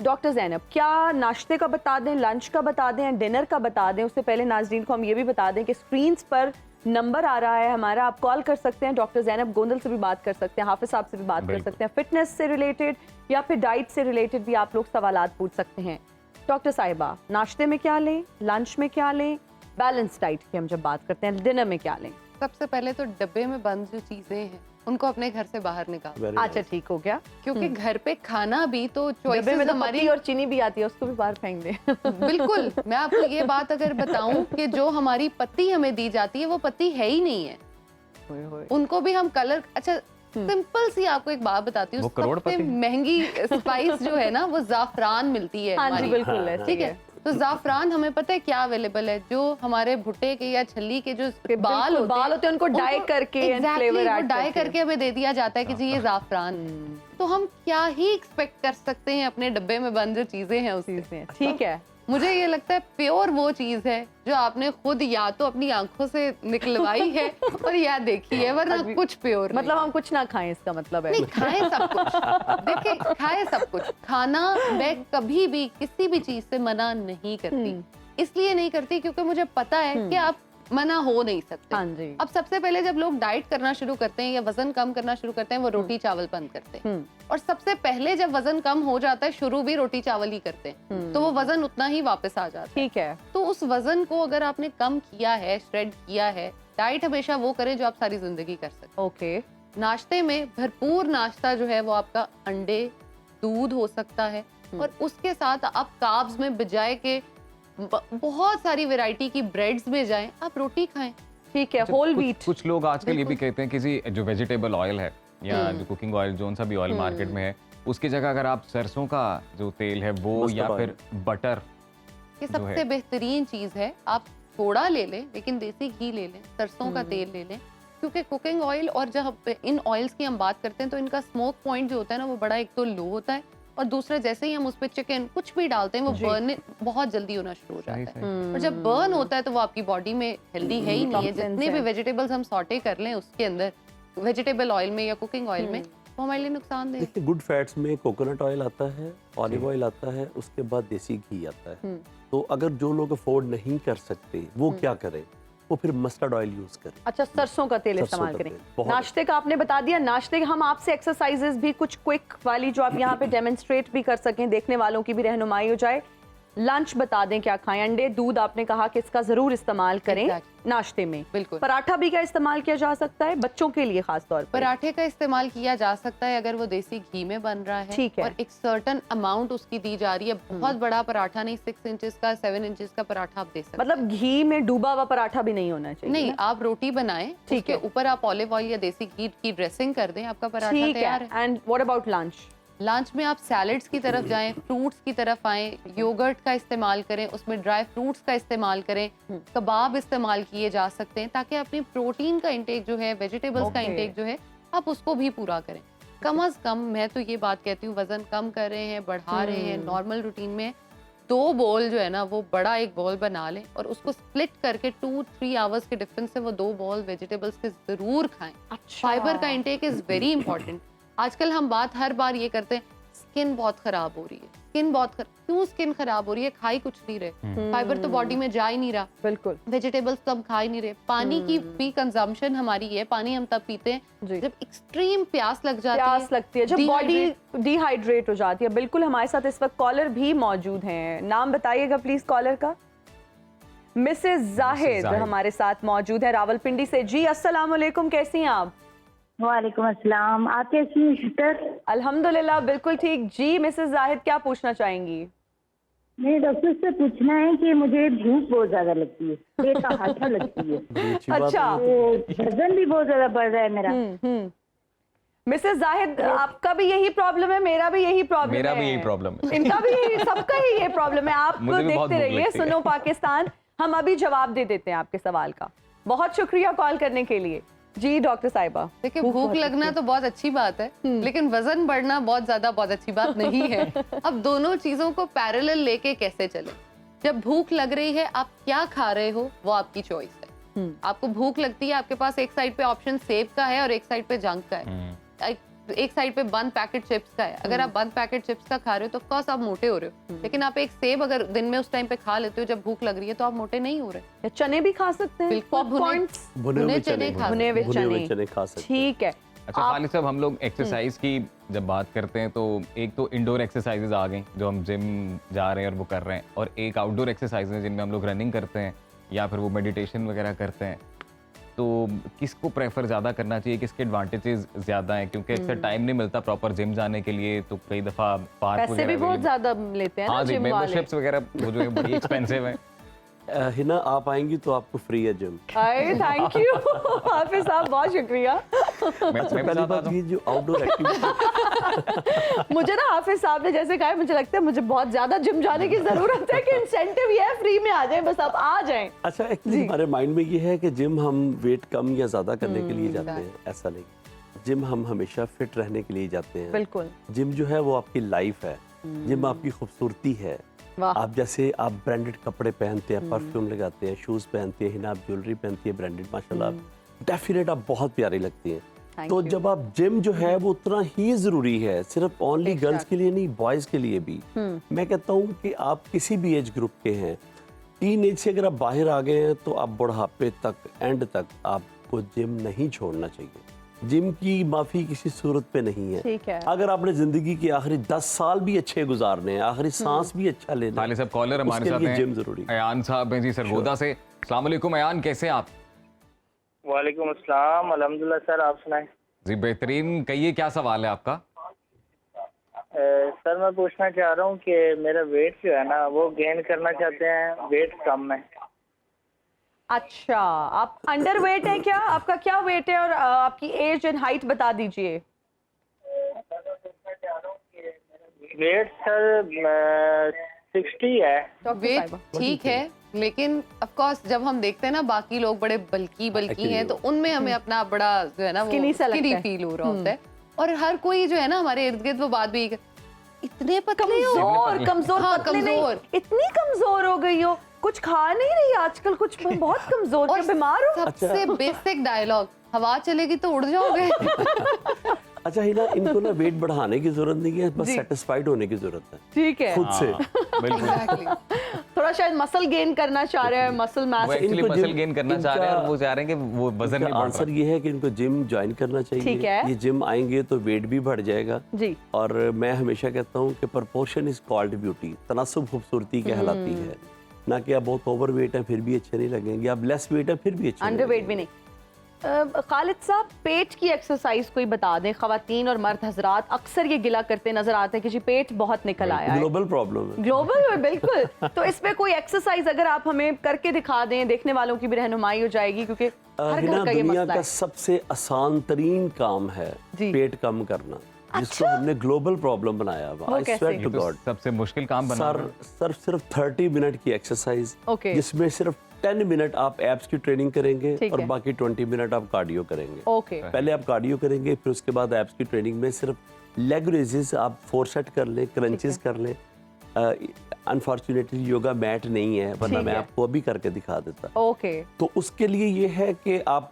डॉक्टर ज़ैनब, क्या नाश्ते का बता दें, लंच का बता दें, डिनर का बता दें? उससे पहले नाज़रीन को हम ये भी बता दें कि स्क्रीन्स पर नंबर आ रहा है हमारा, आप कॉल कर सकते हैं। डॉक्टर ज़ैनब गोंदल से भी बात कर सकते हैं, हाफिज साहब से भी बात कर सकते हैं, फिटनेस से रिलेटेड या फिर डाइट से रिलेटेड भी आप लोग सवालात पूछ सकते हैं। डॉक्टर साहिबा, नाश्ते में क्या लें, लंच में क्या लें, बैलेंस डाइट की हम जब बात करते हैं, डिनर में क्या लें? सबसे पहले तो डब्बे में बंद जो चीजें हैं उनको अपने घर से बाहर निकाल। अच्छा, ठीक हो गया। क्योंकि घर पे खाना भी तो डब्बे में चॉइसेस तो हमारी पत्ती और चीनी भी आती है, उसको भी बाहर फेंक दें। बिल्कुल। मैं आपको ये बात अगर बताऊं कि जो हमारी पत्ती हमें दी जाती है वो पत्ती है ही नहीं है, उनको भी हम कलर। अच्छा, सिंपल सी आपको एक बात बताती हूँ, सबसे महंगी स्पाइस जो है ना वो जाफरान मिलती है। हाँ जी, हमारी, बिल्कुल, ठीक है। तो जाफरान हमें पता है क्या अवेलेबल है, जो हमारे भुट्टे के या छल्ली के जो बाल होते हैं उनको डाई करके फ्लेवर ऐड डाई करके हमें दे दिया जाता है कि जी ये जाफरान। तो हम क्या ही एक्सपेक्ट कर सकते हैं अपने डब्बे में बंद जो चीजें हैं उससे। ठीक है, मुझे ये लगता है प्योर वो चीज है जो आपने खुद या तो अपनी आंखों से निकलवाई है और या देखी है, वरना कुछ प्योर मतलब हम कुछ ना खाएं, इसका मतलब है? नहीं, खाएं सब कुछ। देखिए, खाएं सब कुछ। खाना मैं कभी भी किसी भी चीज से मना नहीं करती, इसलिए नहीं करती क्योंकि मुझे पता है कि आप मना हो नहीं सकते। हाँ जी। अब सबसे पहले जब लोग डाइट करना शुरू करते हैं या वजन कम करना शुरू करते हैं, वो रोटी चावल बंद करते हैं। और सबसे पहले जब वजन कम हो जाता है, शुरू भी रोटी चावल ही करते हैं, तो वो वजन उतना ही वापस आ जाता है। ठीक है। तो उस वजन को अगर आपने कम किया है, श्रेड किया है, डाइट हमेशा वो करें जो आप सारी जिंदगी कर सकते। ओके। नाश्ते में भरपूर नाश्ता जो है वो आपका अंडे, दूध हो सकता है, और उसके साथ आप कार्ब्स में बजाय के बहुत सारी वैरायटी की ब्रेड्स में जाएं, आप रोटी खाएं। ठीक है, होल व्हीट। कुछ लोग आजकल ये भी कहते हैं कि जी जो वेजिटेबल ऑयल है या जो कुकिंग ऑयल, जो सा भी ऑयल मार्केट में है, उसकी जगह अगर आप सरसों का जो तेल है वो या फिर बटर, ये सबसे बेहतरीन चीज है। आप थोड़ा ले लें लेकिन देसी घी ले लें, सरसों का तेल ले लें, क्योंकि कुकिंग ऑयल और जब इन ऑयल्स की हम बात करते हैं तो इनका स्मोक पॉइंट जो होता है ना वो बड़ा एक तो लो होता है, और दूसरा जैसे ही हम उस पर चिकन कुछ भी डालते हैं वो बर्न बहुत जल्दी होना शुरू हो जाता है। और जब बर्न होता है तो वो आपकी बॉडी में हेल्दी है ही नहीं है। जितने भी वेजिटेबल्स हम सॉटे कर लें उसके अंदर, वेजिटेबल ऑयल में या कुकिंग ऑयल में, वो हमारे लिए नुकसानदेह है। देखिए, गुड फैट्स में कोकोनट ऑयल आता है, ऑलिव ऑयल आता है, उसके बाद देसी घी आता है। तो अगर जो लोग अफोर्ड नहीं कर सकते वो क्या करें, वो फिर मस्टर्ड ऑयल यूज करें। अच्छा, सरसों का तेल इस्तेमाल करें। नाश्ते का आपने बता दिया। नाश्ते के हम आपसे एक्सरसाइजेस भी कुछ क्विक वाली जो आप यहाँ पे डेमोन्स्ट्रेट भी कर सकें, देखने वालों की भी रहनुमाई हो जाए। लंच बता दें क्या खाएं, अंडे, दूध आपने कहा कि इसका जरूर इस्तेमाल करें नाश्ते में। बिल्कुल। पराठा भी क्या इस्तेमाल किया जा सकता है बच्चों के लिए खास तौर पर? पराठे का इस्तेमाल किया जा सकता है अगर वो देसी घी में बन रहा है। ठीक है। और एक सर्टन अमाउंट उसकी दी जा रही है, बहुत बड़ा पराठा नहीं, 6 इंचेस का, 7 इंचेस का पराठा आप दे सकते हैं। मतलब घी में डूबा हुआ पराठा भी नहीं होना चाहिए? नहीं, आप रोटी बनाएं, उसके ऊपर आप ऑलिव ऑयल या देसी घी की ड्रेसिंग कर दें, आपका पराठा ठीक तैयार है। है। And what about lunch? Lunch में आप सैलड्स की तरफ जाएं, फ्रूट्स की तरफ आएं, योगर्ट का इस्तेमाल करें, उसमें ड्राई फ्रूट्स का इस्तेमाल करें, कबाब इस्तेमाल किए जा सकते हैं ताकि अपनी प्रोटीन का इंटेक जो है, वेजिटेबल्स का इंटेक जो है, आप उसको भी पूरा करें। कम अज कम मैं तो ये बात कहती हूँ, वजन कम कर रहे हैं, बढ़ा रहे हैं, नॉर्मल रूटीन में 2 बॉल जो है ना वो बड़ा एक बॉल बना लें और उसको स्प्लिट करके 2-3 आवर्स के डिफरेंस से वो 2 बॉल वेजिटेबल्स के जरूर खाएं। अच्छा। फाइबर का इंटेक इज वेरी इंपॉर्टेंट। आजकल हम बात हर बार ये करते हैं स्किन बहुत खराब हो रही है, स्किन बहुत क्यों स्किन खराब हो रही है? खाई कुछ नहीं रहे, फाइबर तो बॉडी में जा ही नहीं रहा, बिल्कुल वेजिटेबल्स तो हम खा ही नहीं रहे। पानी की भी कंजम्पशन हमारी है, पानी हम तब पीते हैं जब एक्सट्रीम प्यास लग जाती है, प्यास लगती है, जब बॉडी डिहाइड्रेट हो जाती है। बिल्कुल, हमारे साथ इस वक्त कॉलर भी मौजूद हैं। नाम बताइएगा प्लीज कॉलर का। मिसेस जाहिद हमारे साथ मौजूद है रावलपिंडी से। जी अस्सलाम वालेकुम, कैसी हैं आप? वालेकुम अस्सलाम, आप कैसी हैं सिस्टर? अल्हम्दुलिल्लाह बिल्कुल ठीक। जी मिसेस जाहिद, क्या पूछना चाहेंगी? नहीं, डॉक्टर से पूछना है कि मुझे भूख बहुत ज्यादा लगती है, पेट हाथा लगती है। अच्छा, तो वजन भी बहुत ज्यादा बढ़ रहा है मेरा। मिसेस जाहिद, आपका भी यही प्रॉब्लम है, मेरा भी यही प्रॉब्लम है, मेरा भी यही प्रॉब्लम है, इनका भी यही, सबका ही ये प्रॉब्लम है। आप मुझे भी बहुत देखते भूख रहिए लगती है। सुनो पाकिस्तान, हम अभी जवाब दे देते हैं आपके सवाल का। बहुत शुक्रिया कॉल करने के लिए। जी डॉक्टर साहिबा, देखिए भूख लगना तो बहुत अच्छी बात है, लेकिन वजन बढ़ना बहुत अच्छी बात नहीं है। अब दोनों चीजों को पैरेलल लेके कैसे चले? जब भूख लग रही है, आप क्या खा रहे हो वो आपकी चॉइस है। आपको भूख लगती है, आपके पास एक साइड पे ऑप्शन सेब का है और एक साइड पे जंक का है, एक साइड पे बंद पैकेट चिप्स का है। अगर आप बंद पैकेट चिप्स का खा रहे हो तो ऑफ कोर्स आप मोटे हो रहे हो, लेकिन आप एक सेब अगर दिन में उस टाइम पे खा लेते हो जब भूख लग रही है तो आप मोटे नहीं हो रहे। या चने भी खा सकते हैं, बिल्कुल, भुने हुए चने भुने हुए चने खा सकते हैं। ठीक है। अच्छा खालिद साहब, हम लोग एक्सरसाइज की जब बात करते हैं तो एक तो इंडोर एक्सरसाइजेज आ गई जो हम जिम जा रहे हैं और वो कर रहे हैं, और एक आउटडोर एक्सरसाइज है जिनमें हम लोग रनिंग करते हैं या फिर वो मेडिटेशन वगैरह करते हैं। तो किसको प्रेफर ज़्यादा करना चाहिए, किसके एडवांटेजेस ज़्यादा हैं? क्योंकि अक्सर टाइम नहीं मिलता प्रॉपर जिम जाने के लिए, तो कई दफ़ा पार्क पैसे भी बहुत ज़्यादा लेते हैं ना जिम वाले। मेंबरशिप्स वगैरह वो जो है बड़ी एक्सपेंसिव है। हिना, आप आएंगी तो आपको फ्री है जिम। थैंक यू हाफिज साहब, बहुत शुक्रिया। पहली बात ये जो आउटडोर एक्टिविटी मुझे ना हाफिज साहब ने जैसे कहा, मुझे लगता है मुझे बहुत ज्यादा जिम जाने की जरूरत है कि इंसेंटिव ये है फ्री में आ जाए, बस आप आ जाएं। अच्छा, एक्चुअली हमारे माइंड में ये है कि जिम हम वेट कम या ज्यादा करने के लिए जाते हैं, ऐसा नहीं। जिम हम हमेशा फिट रहने के लिए जाते हैं। बिल्कुल, जिम जो है वो आपकी लाइफ है, जिम आपकी खूबसूरती है। आप जैसे आप ब्रांडेड कपड़े पहनते हैं, परफ्यूम लगाते हैं, शूज पहनते हैं, हिना आप ज्वेलरी पहनती है ब्रांडेड, माशाल्लाह डेफिनेट आप बहुत प्यारी लगती हैं। तो जब आप जिम जो है वो उतना ही जरूरी है, सिर्फ ओनली गर्ल्स के लिए नहीं, बॉयज के लिए भी। मैं कहता हूँ कि आप किसी भी एज ग्रुप के हैं, टीन एज से अगर आप बाहर आ गए हैं तो आप बुढ़ापे तक, एंड तक आपको जिम नहीं छोड़ना चाहिए। जिम की माफी किसी सूरत पे नहीं है। ठीक है। अगर आपने जिंदगी के आखिरी 10 साल भी अच्छे गुजारने हैं, आखिरी सांस भी अच्छा लेना है, खालिद साहब कॉलर हमारे साथ हैं, जिम जरूरी। अयान साहब हैं जी सरगोदा से। अस्सलाम वालेकुम अयान, कैसे हैं आप? वालेकुम अस्सलाम, अल्हम्दुलिल्लाह सर, आप सुनाएं। जी बेहतरीन, कहिए क्या सवाल है आपका? सर मैं पूछना चाह रहा हूँ कि मेरा वेट जो है ना वो गेन करना चाहते हैं, वेट कम है। अच्छा, आप अंडर वेट है क्या? आपका क्या वेट है और आपकी एज एंड हाइट बता दीजिए। वेट सर 60 है। वेट ठीक है, लेकिन ऑफ कोर्स जब हम देखते हैं ना बाकी लोग बड़े बल्की हैं तो उनमें हमें अपना बड़ा जो है ना वो स्किनी फील हो रहा होता है। और हर कोई जो है ना हमारे इर्द गिर्द वो बात भी इतने पतले हो, कमजोर, हाँ, कमजोर, इतनी कमजोर हो गई हो, कुछ खा नहीं रही आजकल, कुछ बहुत कमजोर, क्या बीमार हो? सबसे बेसिक डायलॉग, हवा चलेगी तो उड़ जाओगे। अच्छा हिना, इनको ना वेट बढ़ाने की जरूरत नहीं है, बस सेटिस्फाइड होने की जरूरत है, ठीक है, खुद से। बिल्कुल। थोड़ा शायद मसल गेन करना चाह रहे हैं, muscle mass, actually muscle gain करना चाह रहे हैं और वो चाह रहे हैं कि वो वजन नहीं बढ़ रहा। आंसर ये है कि इनको जिम ज्वाइन करना चाहिए। ठीक है। ये जिम आएंगे तो वेट भी बढ़ जाएगा जी। और मैं हमेशा कहता हूँ कि प्रपोर्शन इज कॉल्ड ब्यूटी, तनासुब खूबसूरती कहलाती है। ना कि आप बहुत ओवर वेट है फिर भी अच्छे नहीं लगेंगे, आप लेस वेट है फिर भी अच्छे, अंडर वेट भी नहीं। खालिद साहब, पेट की एक्सरसाइज कोई बता दें। खवातीन और मर्द हजरात अक्सर ये गिला करते नजर आते हैं कि जी पेट बहुत निकल आया है। ग्लोबल प्रॉब्लम है, ग्लोबल है बिल्कुल। तो इसमें कोई एक्सरसाइज अगर आप हमें करके दिखा दें, देखने वालों की भी रहनुमाई हो जाएगी, क्योंकि हर घर का ये दुनिया मसला का है। सबसे आसान तरीन काम है जी। पेट कम करना। जिसको हमने ग्लोबल प्रॉब्लम बनाया हुआ। वो आई कैसे? स्वेयर टू तो गॉड सबसे मुश्किल काम बना सर, सिर्फ 30 मिनट की एक्सरसाइज, Okay. जिसमें सिर्फ 10 मिनट आप एब्स की ट्रेनिंग करेंगे ठीक और है। बाकी 20 मिनट आप कार्डियो करेंगे। ओके, पहले आप कार्डियो करेंगे, फिर उसके बाद एब्स की ट्रेनिंग में सिर्फ लेग रेजेस आप 4 सेट कर लें, क्रंचेस कर लें। अनफॉर्चुनेटली योगा मैट नहीं है, वरना ठीक मैं है। आपको अभी करके दिखा देता। ओके, तो उसके लिए ये है कि आप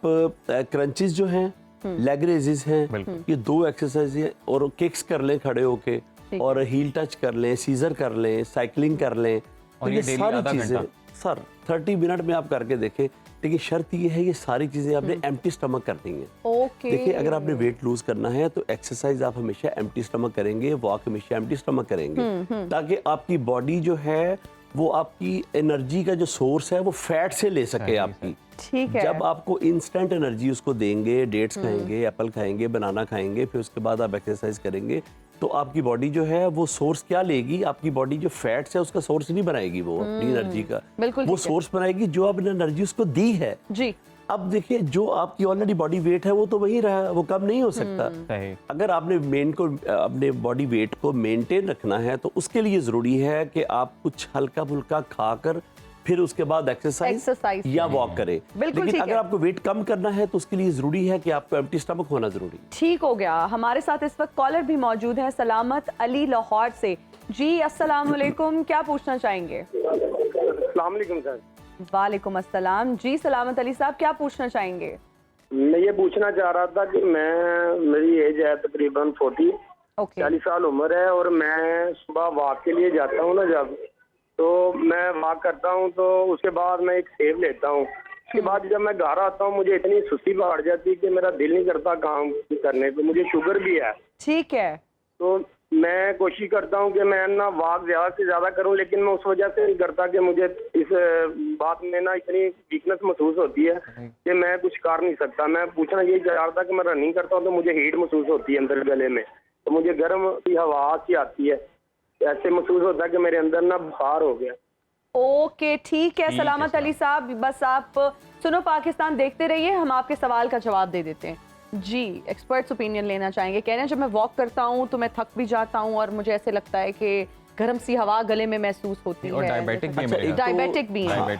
क्रंचेस जो हैं, लेग रेजेस हैं, ये 2 एक्सरसाइज हैं, और किक्स कर लें खड़े होके, और हील टच कर लें, सीजर कर लें, साइकिलिंग कर लें। तो और ये ये डेली सारी आधा चीजें घंटा? सर 30 मिनट में आप करके देखें, लेकिन शर्त ये है ये सारी चीजें आपने एम्प्टी स्टमक करनी है। ओके। देखिए, अगर आपने वेट लूज करना है तो एक्सरसाइज आप हमेशा एम्प्टी स्टमक करेंगे, वॉक हमेशा एम्प्टी स्टमक करेंगे, ताकि आपकी बॉडी जो है वो आपकी एनर्जी का जो सोर्स है वो फैट से ले सके आपकी। ठीक है। जब आपको इंस्टेंट एनर्जी उसको देंगे, डेट्स खाएंगे, एप्पल खाएंगे, बनाना खाएंगे, फिर उसके बाद आप एक्सरसाइज करेंगे, तो आपकी बॉडी जो है वो सोर्स क्या लेगी? आपकी बॉडी जो फैट्स है उसका सोर्स नहीं बनाएगी वो अपनी एनर्जी का, बिल्कुल वो ठीक है। सोर्स बनाएगी जो आपने एनर्जी उसको दी है। जी, अब देखिए, जो आपकी ऑलरेडी बॉडी वेट है वो तो वही रहा, वो कम नहीं हो सकता। सही। अगर आपने अपने बॉडी वेट को मेंटेन रखना है तो उसके लिए जरूरी है कि आप कुछ हल्का फुल्का खाकर फिर उसके बाद एक्सरसाइज एक्सरसाइज या वॉक करें। बिल्कुल लेकिन ठीक अगर है। आपको वेट कम करना है तो उसके लिए जरूरी है कि आपको एम्प्टी स्टमक होना जरूरी है। ठीक हो गया। हमारे साथ इस वक्त कॉलर भी मौजूद है, सलामत अली लाहौर से। जी अस्सलाम वालेकुम, क्या पूछना चाहेंगे? अस्सलाम वालेकुम सर। वालेकुम अस्सलाम। जी सलामत अली साहब, क्या पूछना चाहेंगे? मैं ये पूछना चाह रहा था कि मेरी एज है तकरीबन 40 साल उम्र है, और मैं सुबह वॉक के लिए जाता हूँ ना, जब तो मैं वॉक करता हूँ तो उसके बाद मैं एक सेब लेता हूँ। उसके बाद जब मैं घर आता हूँ मुझे इतनी सुस्ती बढ़ जाती है कि मेरा दिल नहीं करता काम करने को। मुझे शुगर भी है, ठीक है। तो मैं कोशिश करता हूँ कि मैं ना वॉक ज्यादा से ज्यादा करूँ, लेकिन मैं उस वजह से नहीं करता कि मुझे इस बात में ना इतनी वीकनेस महसूस होती है कि मैं कुछ कर नहीं सकता। मैं पूछना यही चाह रहा था कि मैं रनिंग करता हूँ तो मुझे हीट महसूस होती है अंदर गले में, तो मुझे गर्म की हवा सी आती है, ऐसे महसूस होता है कि मेरे अंदर ना बुखार हो गया। ओके, ठीक है ठीक सलामत है, अली साहब, बस आप सुनो पाकिस्तान देखते रहिए, हम आपके सवाल का जवाब दे देते हैं। जी, एक्सपर्ट्स ओपिनियन लेना चाहेंगे। कह रहे हैं जब मैं वॉक करता हूँ तो मैं थक भी जाता हूँ और मुझे ऐसे लगता है कि गर्म सी हवा गले में महसूस होती और है। डायबिटिक भी है अच्छा, मेरे एक यहाँ। डायबिटिक भी है। हाँ,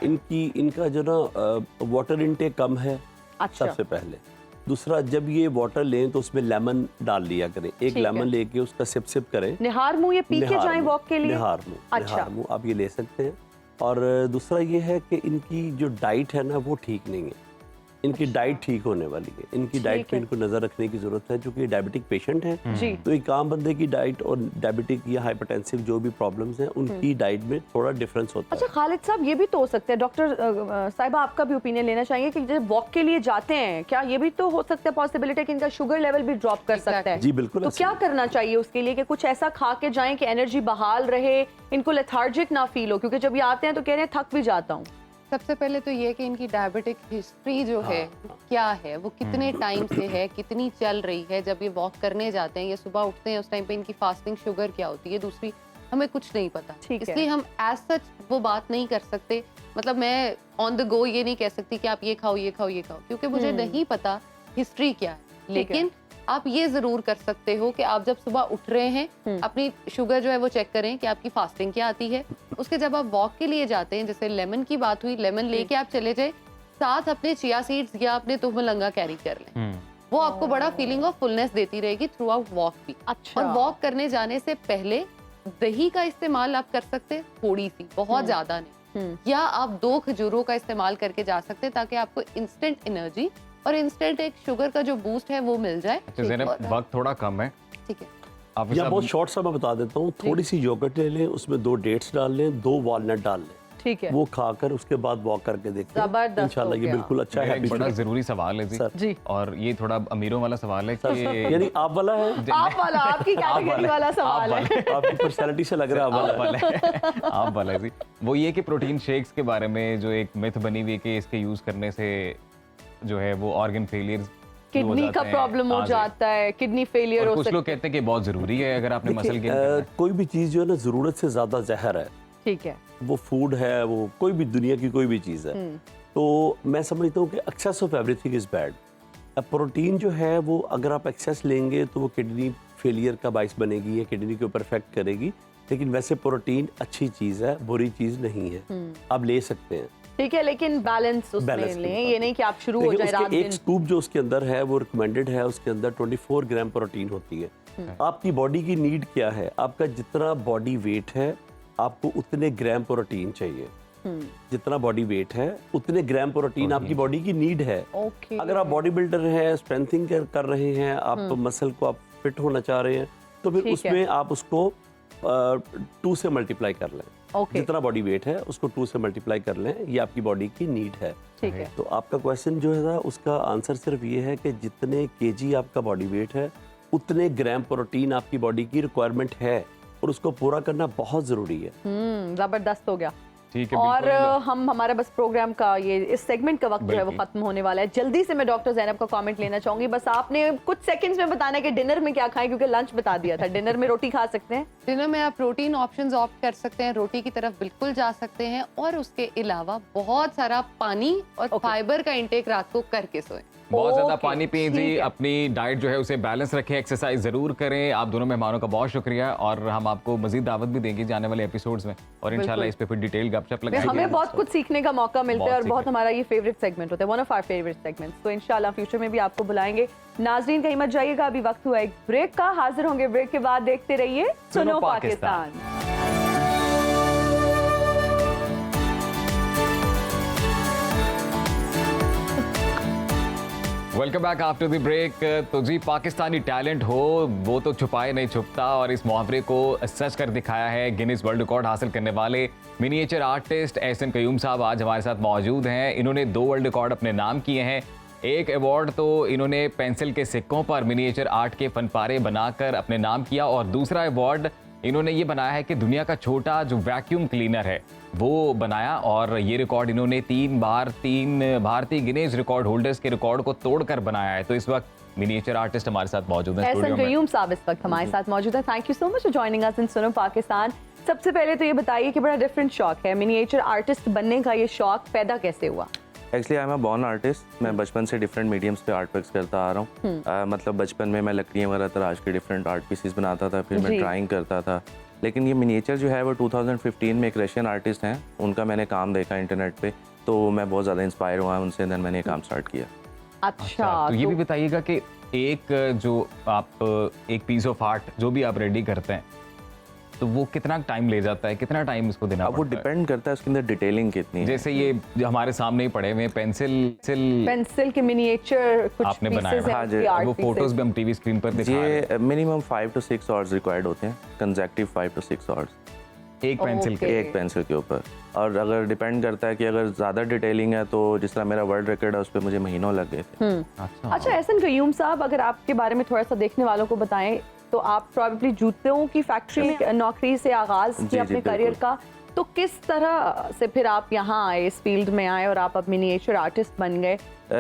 इनका जो ना वाटर इनटेक कम है, अच्छा। सबसे पहले। दूसरा, जब ये वाटर लें तो उसमें लेमन डाल लिया करें, एक ठीक है। लेमन लेके उसका सिप सिप करें। निहार मुंह ये पी के निहार जाएं मुंह, वॉक के लिए? निहार मुंह, अच्छा। निहार मुंह आप ये ले सकते हैं। और दूसरा ये है कि इनकी जो डाइट है ना वो ठीक नहीं है, इनकी डाइट ठीक होने वाली है। इनकी डाइट पे है। इनको नजर रखने की जरूरत है, क्योंकि डायबिटिक पेशेंट हैं। जी। तो एक आम बंदे की डाइट और डायबिटिक या हाइपरटेंसिव जो भी प्रॉब्लम्स हैं उनकी डाइट में थोड़ा डिफरेंस होता अच्छा है। खालिद साहब, ये भी तो हो सकता है, डॉक्टर साहिबा आपका भी ओपिनियन लेना चाहिए कि जब वॉक के लिए जाते हैं, क्या ये भी तो हो सकता है पॉसिबिलिटी कि इनका शुगर लेवल भी ड्रॉप कर सकता है? जी बिल्कुल। तो ऐसे क्या ही। करना चाहिए उसके लिए कि कुछ ऐसा खा के जाएं कि एनर्जी बहाल रहे, इनको लेथार्जिक ना फील हो? क्योंकि जब ये आते हैं तो कह रहे हैं थक भी जाता हूँ। सबसे पहले तो ये कि इनकी डायबिटिक हिस्ट्री जो है क्या है, वो कितने टाइम से है, कितनी चल रही है। जब ये वॉक करने जाते हैं या सुबह उठते हैं उस टाइम पे इनकी फास्टिंग शुगर क्या होती है, दूसरी हमें कुछ नहीं पता। ठीक है। इसलिए हम एज सच वो बात नहीं कर सकते। मतलब मैं ऑन द गो ये नहीं कह सकती कि आप ये खाओ ये खाओ ये खाओ, क्योंकि मुझे नहीं पता हिस्ट्री क्या है। लेकिन आप ये जरूर कर सकते हो कि आप जब सुबह उठ रहे हैं अपनी शुगर जो है वो चेक करें कि आपकी फास्टिंग क्या आती है। उसके जब आप वॉक के लिए जाते हैं, जैसे लेमन की बात हुई, लेमन लेके आप चले जाए, साथ अपने चिया सीड्स या अपने तुहमलंगा कैरी कर लें। वो आपको बड़ा फीलिंग ऑफ फुलनेस देती रहेगी थ्रू आउट वॉक भी। अच्छा। और वॉक करने जाने से पहले दही का इस्तेमाल आप कर सकते हैं, थोड़ी सी, बहुत ज्यादा नहीं। या आप 2 खजूरों का इस्तेमाल करके जा सकते हैं ताकि आपको इंस्टेंट एनर्जी और इंस्टेंट एक शुगर का जो बूस्ट है वो मिल जाए। अच्छा ज़ैनब, वक्त थोड़ा कम है, ठीक है। आप या बहुत शॉर्ट सा मैं बता देता हूँ, थोड़ी सी योगर्ट ले लें, उसमें 2 डेट्स डाल लें, 2 वॉलनट डाल लें, ठीक है। वो खाकर उसके बाद वॉक करके देखते हैं, जबरदस्त इंशाल्लाह हो ये गया। बिल्कुल अच्छा मेरा है। एक बड़ा जरूरी सवाल है सर। जी। और ये थोड़ा अमीरों वाला सवाल है कि यानी आप वाला है, आप वाला, आपकी कैटेगरी वाला सवाल है। आपकी पर्सनैलिटी से लग रहा है आप वाला है। आप वाला जी, वो ये कि प्रोटीन शेक्स के बारे में जो एक मिथ बनी हुई है कि इसके यूज करने से जो है वो ऑर्गन फेलियर, किडनी का प्रॉब्लम हो जाता है, किडनी फेलियर हो कुछ सकता लोग कहते हैं कि बहुत जरूरी है अगर आपने मसल गेन करना है। कोई भी चीज़ जो है ना ज़रूरत से ज़्यादा जहर है। ठीक है। वो फूड है, वो कोई भी दुनिया की कोई भी चीज़ है, तो मैं समझता हूँ कि excess of everything is bad. अब प्रोटीन जो है वो अगर आप एक्सेस लेंगे तो वो किडनी फेलियर का बाइस बनेगी या किडनी के ऊपर इफेक्ट करेगी, लेकिन वैसे प्रोटीन अच्छी चीज़ है, बुरी चीज़ नहीं है, आप ले सकते हैं। ठीक है, लेकिन बैलेंस उसमें Balance लें, के ये नहीं कि आप शुरू हो जाए रात एक दिन। स्कूप जो उसके अंदर है वो रिकमेंडेड है, उसके अंदर 24 ग्राम प्रोटीन होती है। आपकी बॉडी की नीड क्या है, आपका जितना बॉडी वेट है आपको उतने ग्राम प्रोटीन चाहिए। जितना बॉडी वेट है उतने ग्राम प्रोटीन आपकी बॉडी की नीड है। ओके। अगर आप बॉडी बिल्डर हैं, स्ट्रेंथिंग कर रहे हैं, आप मसल को आप फिट होना चाह रहे हैं, तो फिर ठीक है। उसमें आप उसको 2 से मल्टीप्लाई कर लें। ओके। जितना बॉडी वेट है उसको 2 से मल्टीप्लाई कर लें, ये आपकी बॉडी की नीड है। ठीक है। तो आपका क्वेश्चन जो है ना, उसका आंसर सिर्फ ये है कि जितने केजी आपका बॉडी वेट है उतने ग्राम प्रोटीन आपकी बॉडी की रिक्वायरमेंट है, और उसको पूरा करना बहुत ज़रूरी है। जबरदस्त हो गया। ठीक है, और बिल्कुल। हम हमारा बस प्रोग्राम का ये इस सेगमेंट का वक्त जो है वो बिल्कुल। खत्म होने वाला है। जल्दी से मैं डॉक्टर जैनब का कमेंट लेना चाहूंगी। बस आपने कुछ सेकंड्स में बताना है कि डिनर में क्या खाएं, क्योंकि लंच बता दिया था। डिनर में रोटी खा सकते हैं, डिनर में आप प्रोटीन ऑप्शंस ऑप्ट कर सकते हैं, रोटी की तरफ बिल्कुल जा सकते हैं, और उसके अलावा बहुत सारा पानी और फाइबर का इंटेक रात को करके सोएं। बहुत ज्यादा ओके, पानी पिए ठीक जी, है। अपनी डाइट जो है उसे बैलेंस रखें, एक्सरसाइज जरूर करें। आप दोनों मेहमानों का बहुत शुक्रिया, और हम आपको मजीद दावत भी देंगे जाने वाले एपिसोड्स में, और इंशाल्लाह इस पे फिर डिटेल गपशप लगाएंगे। हमें बहुत कुछ सीखने का मौका मिलता है, बहुत और बहुत सीखने। हमारा ये फेवरेट सेगमेंट होता है, one of our favourite segments. तो इंशाल्लाह फ्यूचर में भी आपको बुलाएंगे। नाजरीन कहीं मत जाइएगा, अभी वक्त हुआ एक ब्रेक का। हाजिर होंगे ब्रेक के बाद। देखते रहिए Suno Pakistan. Welcome back after the break. तो जी, पाकिस्तानी टैलेंट हो वो तो छुपाए नहीं छुपता, और इस मुहावरे को सच कर दिखाया है गिनीज वर्ल्ड रिकॉर्ड हासिल करने वाले मिनिएचर आर्टिस्ट एहसन कयूम साहब आज हमारे साथ मौजूद हैं। इन्होंने 2 वर्ल्ड रिकॉर्ड अपने नाम किए हैं। एक अवार्ड तो इन्होंने पेंसिल के सिक्कों पर मिनिएचर आर्ट के फनपारे बनाकर अपने नाम किया, और दूसरा अवार्ड इन्होंने ये बनाया है कि दुनिया का छोटा जो वैक्यूम क्लीनर है वो बनाया, और ये रिकॉर्ड इन्होंने 3 बार 3 भारतीय गिनीज रिकॉर्ड होल्डर्स के रिकॉर्ड को तोड़कर बनाया है। तो इस वक्त मिनिएचर आर्टिस्ट हमारे साथ मौजूद हैं एहसन स्टूडियो में। कयूम साहब इस वक्त हमारे साथ मौजूद है। Thank you so much for joining us in Suno Pakistan. सबसे पहले तो ये बताइए कि बड़ा डिफरेंट शौक है, मिनिएचर आर्टिस्ट बनने का ये शौक पैदा कैसे हुआ? Actually I am a born artist. मैं बचपन से डिफरेंट मीडियम्स पे आर्ट वर्क्स करता आ रहा हूँ। मतलब बचपन में मैं लकड़ियाँ वगैरह तराश के डिफरेंट आर्ट पीसेस बनाता था, फिर मैं जी। ड्राइंग करता था। लेकिन ये मिनिएचर जो है वो 2015 में एक रशियन आर्टिस्ट हैं, उनका मैंने काम देखा इंटरनेट पे, तो मैं बहुत ज़्यादा इंस्पायर हुआ उनसे, देन मैंने ये काम स्टार्ट किया। अच्छा, तो ये भी बताइएगा कि एक जो आप एक पीस ऑफ आर्ट जो भी आप रेडी करते हैं, तो वो कितना टाइम ले जाता है, कितना टाइम उसको देना अब वो पड़ता है? डिपेंड करता है उसके अंदर डिटेलिंग कितनी है। जैसे ये जो हमारे सामने ही पड़े हुए पेंसिल के मिनिएचर कुछ आपने pieces बनाया, हैं हाँ जी, उसकी art वो pieces। फोटोज भी हम टीवी स्क्रीन पर दिखा रहे हैं। ये मिनिमम 5 to 6 आवर्स रिक्वायर्ड होते हैं, कंसेक्टिव 5 to 6 आवर्स एक पेंसिल के Okay. एक पेंसिल के ऊपर। और अगर डिपेंड करता है कि अगर ज़्यादा डिटेलिंग है तो जिस तरह मेरा वर्ल्ड रिकॉर्ड है उस पर मुझे महीनों लग गए थे। अच्छा एहसन कयूम साहब, अगर आपके बारे में थोड़ा सा देखने वालों को बताएं, तो आप प्रॉब्ली जूतों की फैक्ट्री में नौकरी से आगाज जी, किया अपने बिल्कुल। करियर का, तो किस तरह से फिर आप यहाँ आए, इस फील्ड में आए और आप अब मिनिएचर आर्टिस्ट बन गए?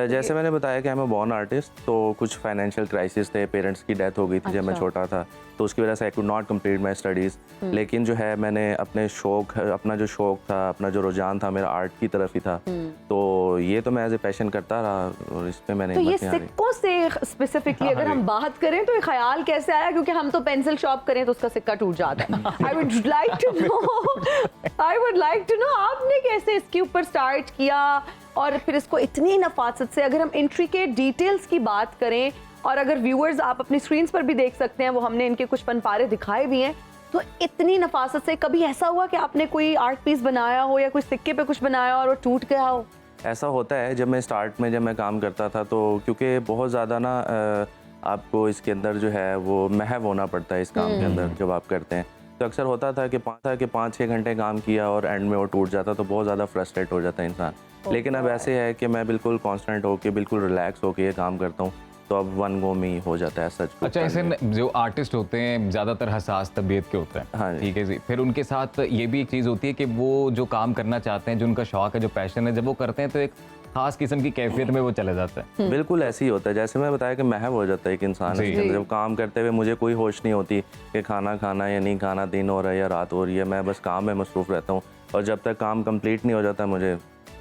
जैसे मैंने बताया कि मैं बॉर्न आर्टिस्ट, तो कुछ फाइनेंशियल क्राइसिस थे, पेरेंट्स की डेथ हो गई थी जब मैं अच्छा। छोटा था, तो उसकी वजह से I could not complete my studies. लेकिन जो है मैंने अपने अपना जो शौक था, अपना जो रुझान था मेरा आर्ट की तरफ ही था, तो ये तो मैं एज ए पैशन करता रहा, और इस पे मैंने तो ये हिम्मत नहीं हारी। सिक्कों से स्पेसिफिकली अगर हम बात करें तो ये ख्याल कैसे आया? क्योंकि हम तो पेंसिल शॉप करें तो उसका सिक्का टूट जाता है। I would like to know आपने कैसे इसके ऊपर स्टार्ट किया, और फिर इसको इतनी नफासत से, अगर हम इंट्रिकेट डिटेल्स की बात करें, और अगर व्यूअर्स आप अपनी स्क्रीन्स पर भी देख सकते हैं, वो हमने इनके कुछ फनपारे दिखाए भी हैं, तो इतनी नफासत से कभी ऐसा हुआ कि आपने कोई आर्ट पीस बनाया हो या कोई सिक्के पे कुछ बनाया और वो टूट गया हो? ऐसा होता है जब मैं स्टार्ट में जब मैं काम करता था, तो क्योंकि बहुत ज़्यादा ना आपको इसके अंदर जो है वो महव होना पड़ता है इस काम के अंदर जब आप करते हैं, तो अक्सर होता था कि 5-6 घंटे काम किया और एंड में वो टूट जाता, तो बहुत ज़्यादा फ्रस्ट्रेट हो जाता है इंसान। लेकिन अब ऐसे है कि मैं बिल्कुल कॉन्स्टेंट होके, बिल्कुल रिलैक्स होके ये काम करता हूँ, तो अब वन गो में ही हो जाता है सच। अच्छा, ऐसे जो आर्टिस्ट होते हैं ज़्यादातर हसास तबीयत के होते हैं, हाँ जी। ठीक है जी। फिर उनके साथ ये भी एक चीज़ होती है कि वो जो काम करना चाहते हैं, जो उनका शौक है, जो पैशन है, जब वो करते हैं तो एक खास किस्म की कैफियत में वो चले जाता है। बिल्कुल ऐसे ही होता है, जैसे मैं बताया कि महव हो जाता है एक इंसान जी। इसके अंदर। जब काम करते हुए मुझे कोई होश नहीं होती कि खाना खाना या नहीं खाना, दिन हो रहा है या रात हो रही है, मैं बस काम में मसरूफ रहता हूँ, और जब तक काम कंप्लीट नहीं हो जाता मुझे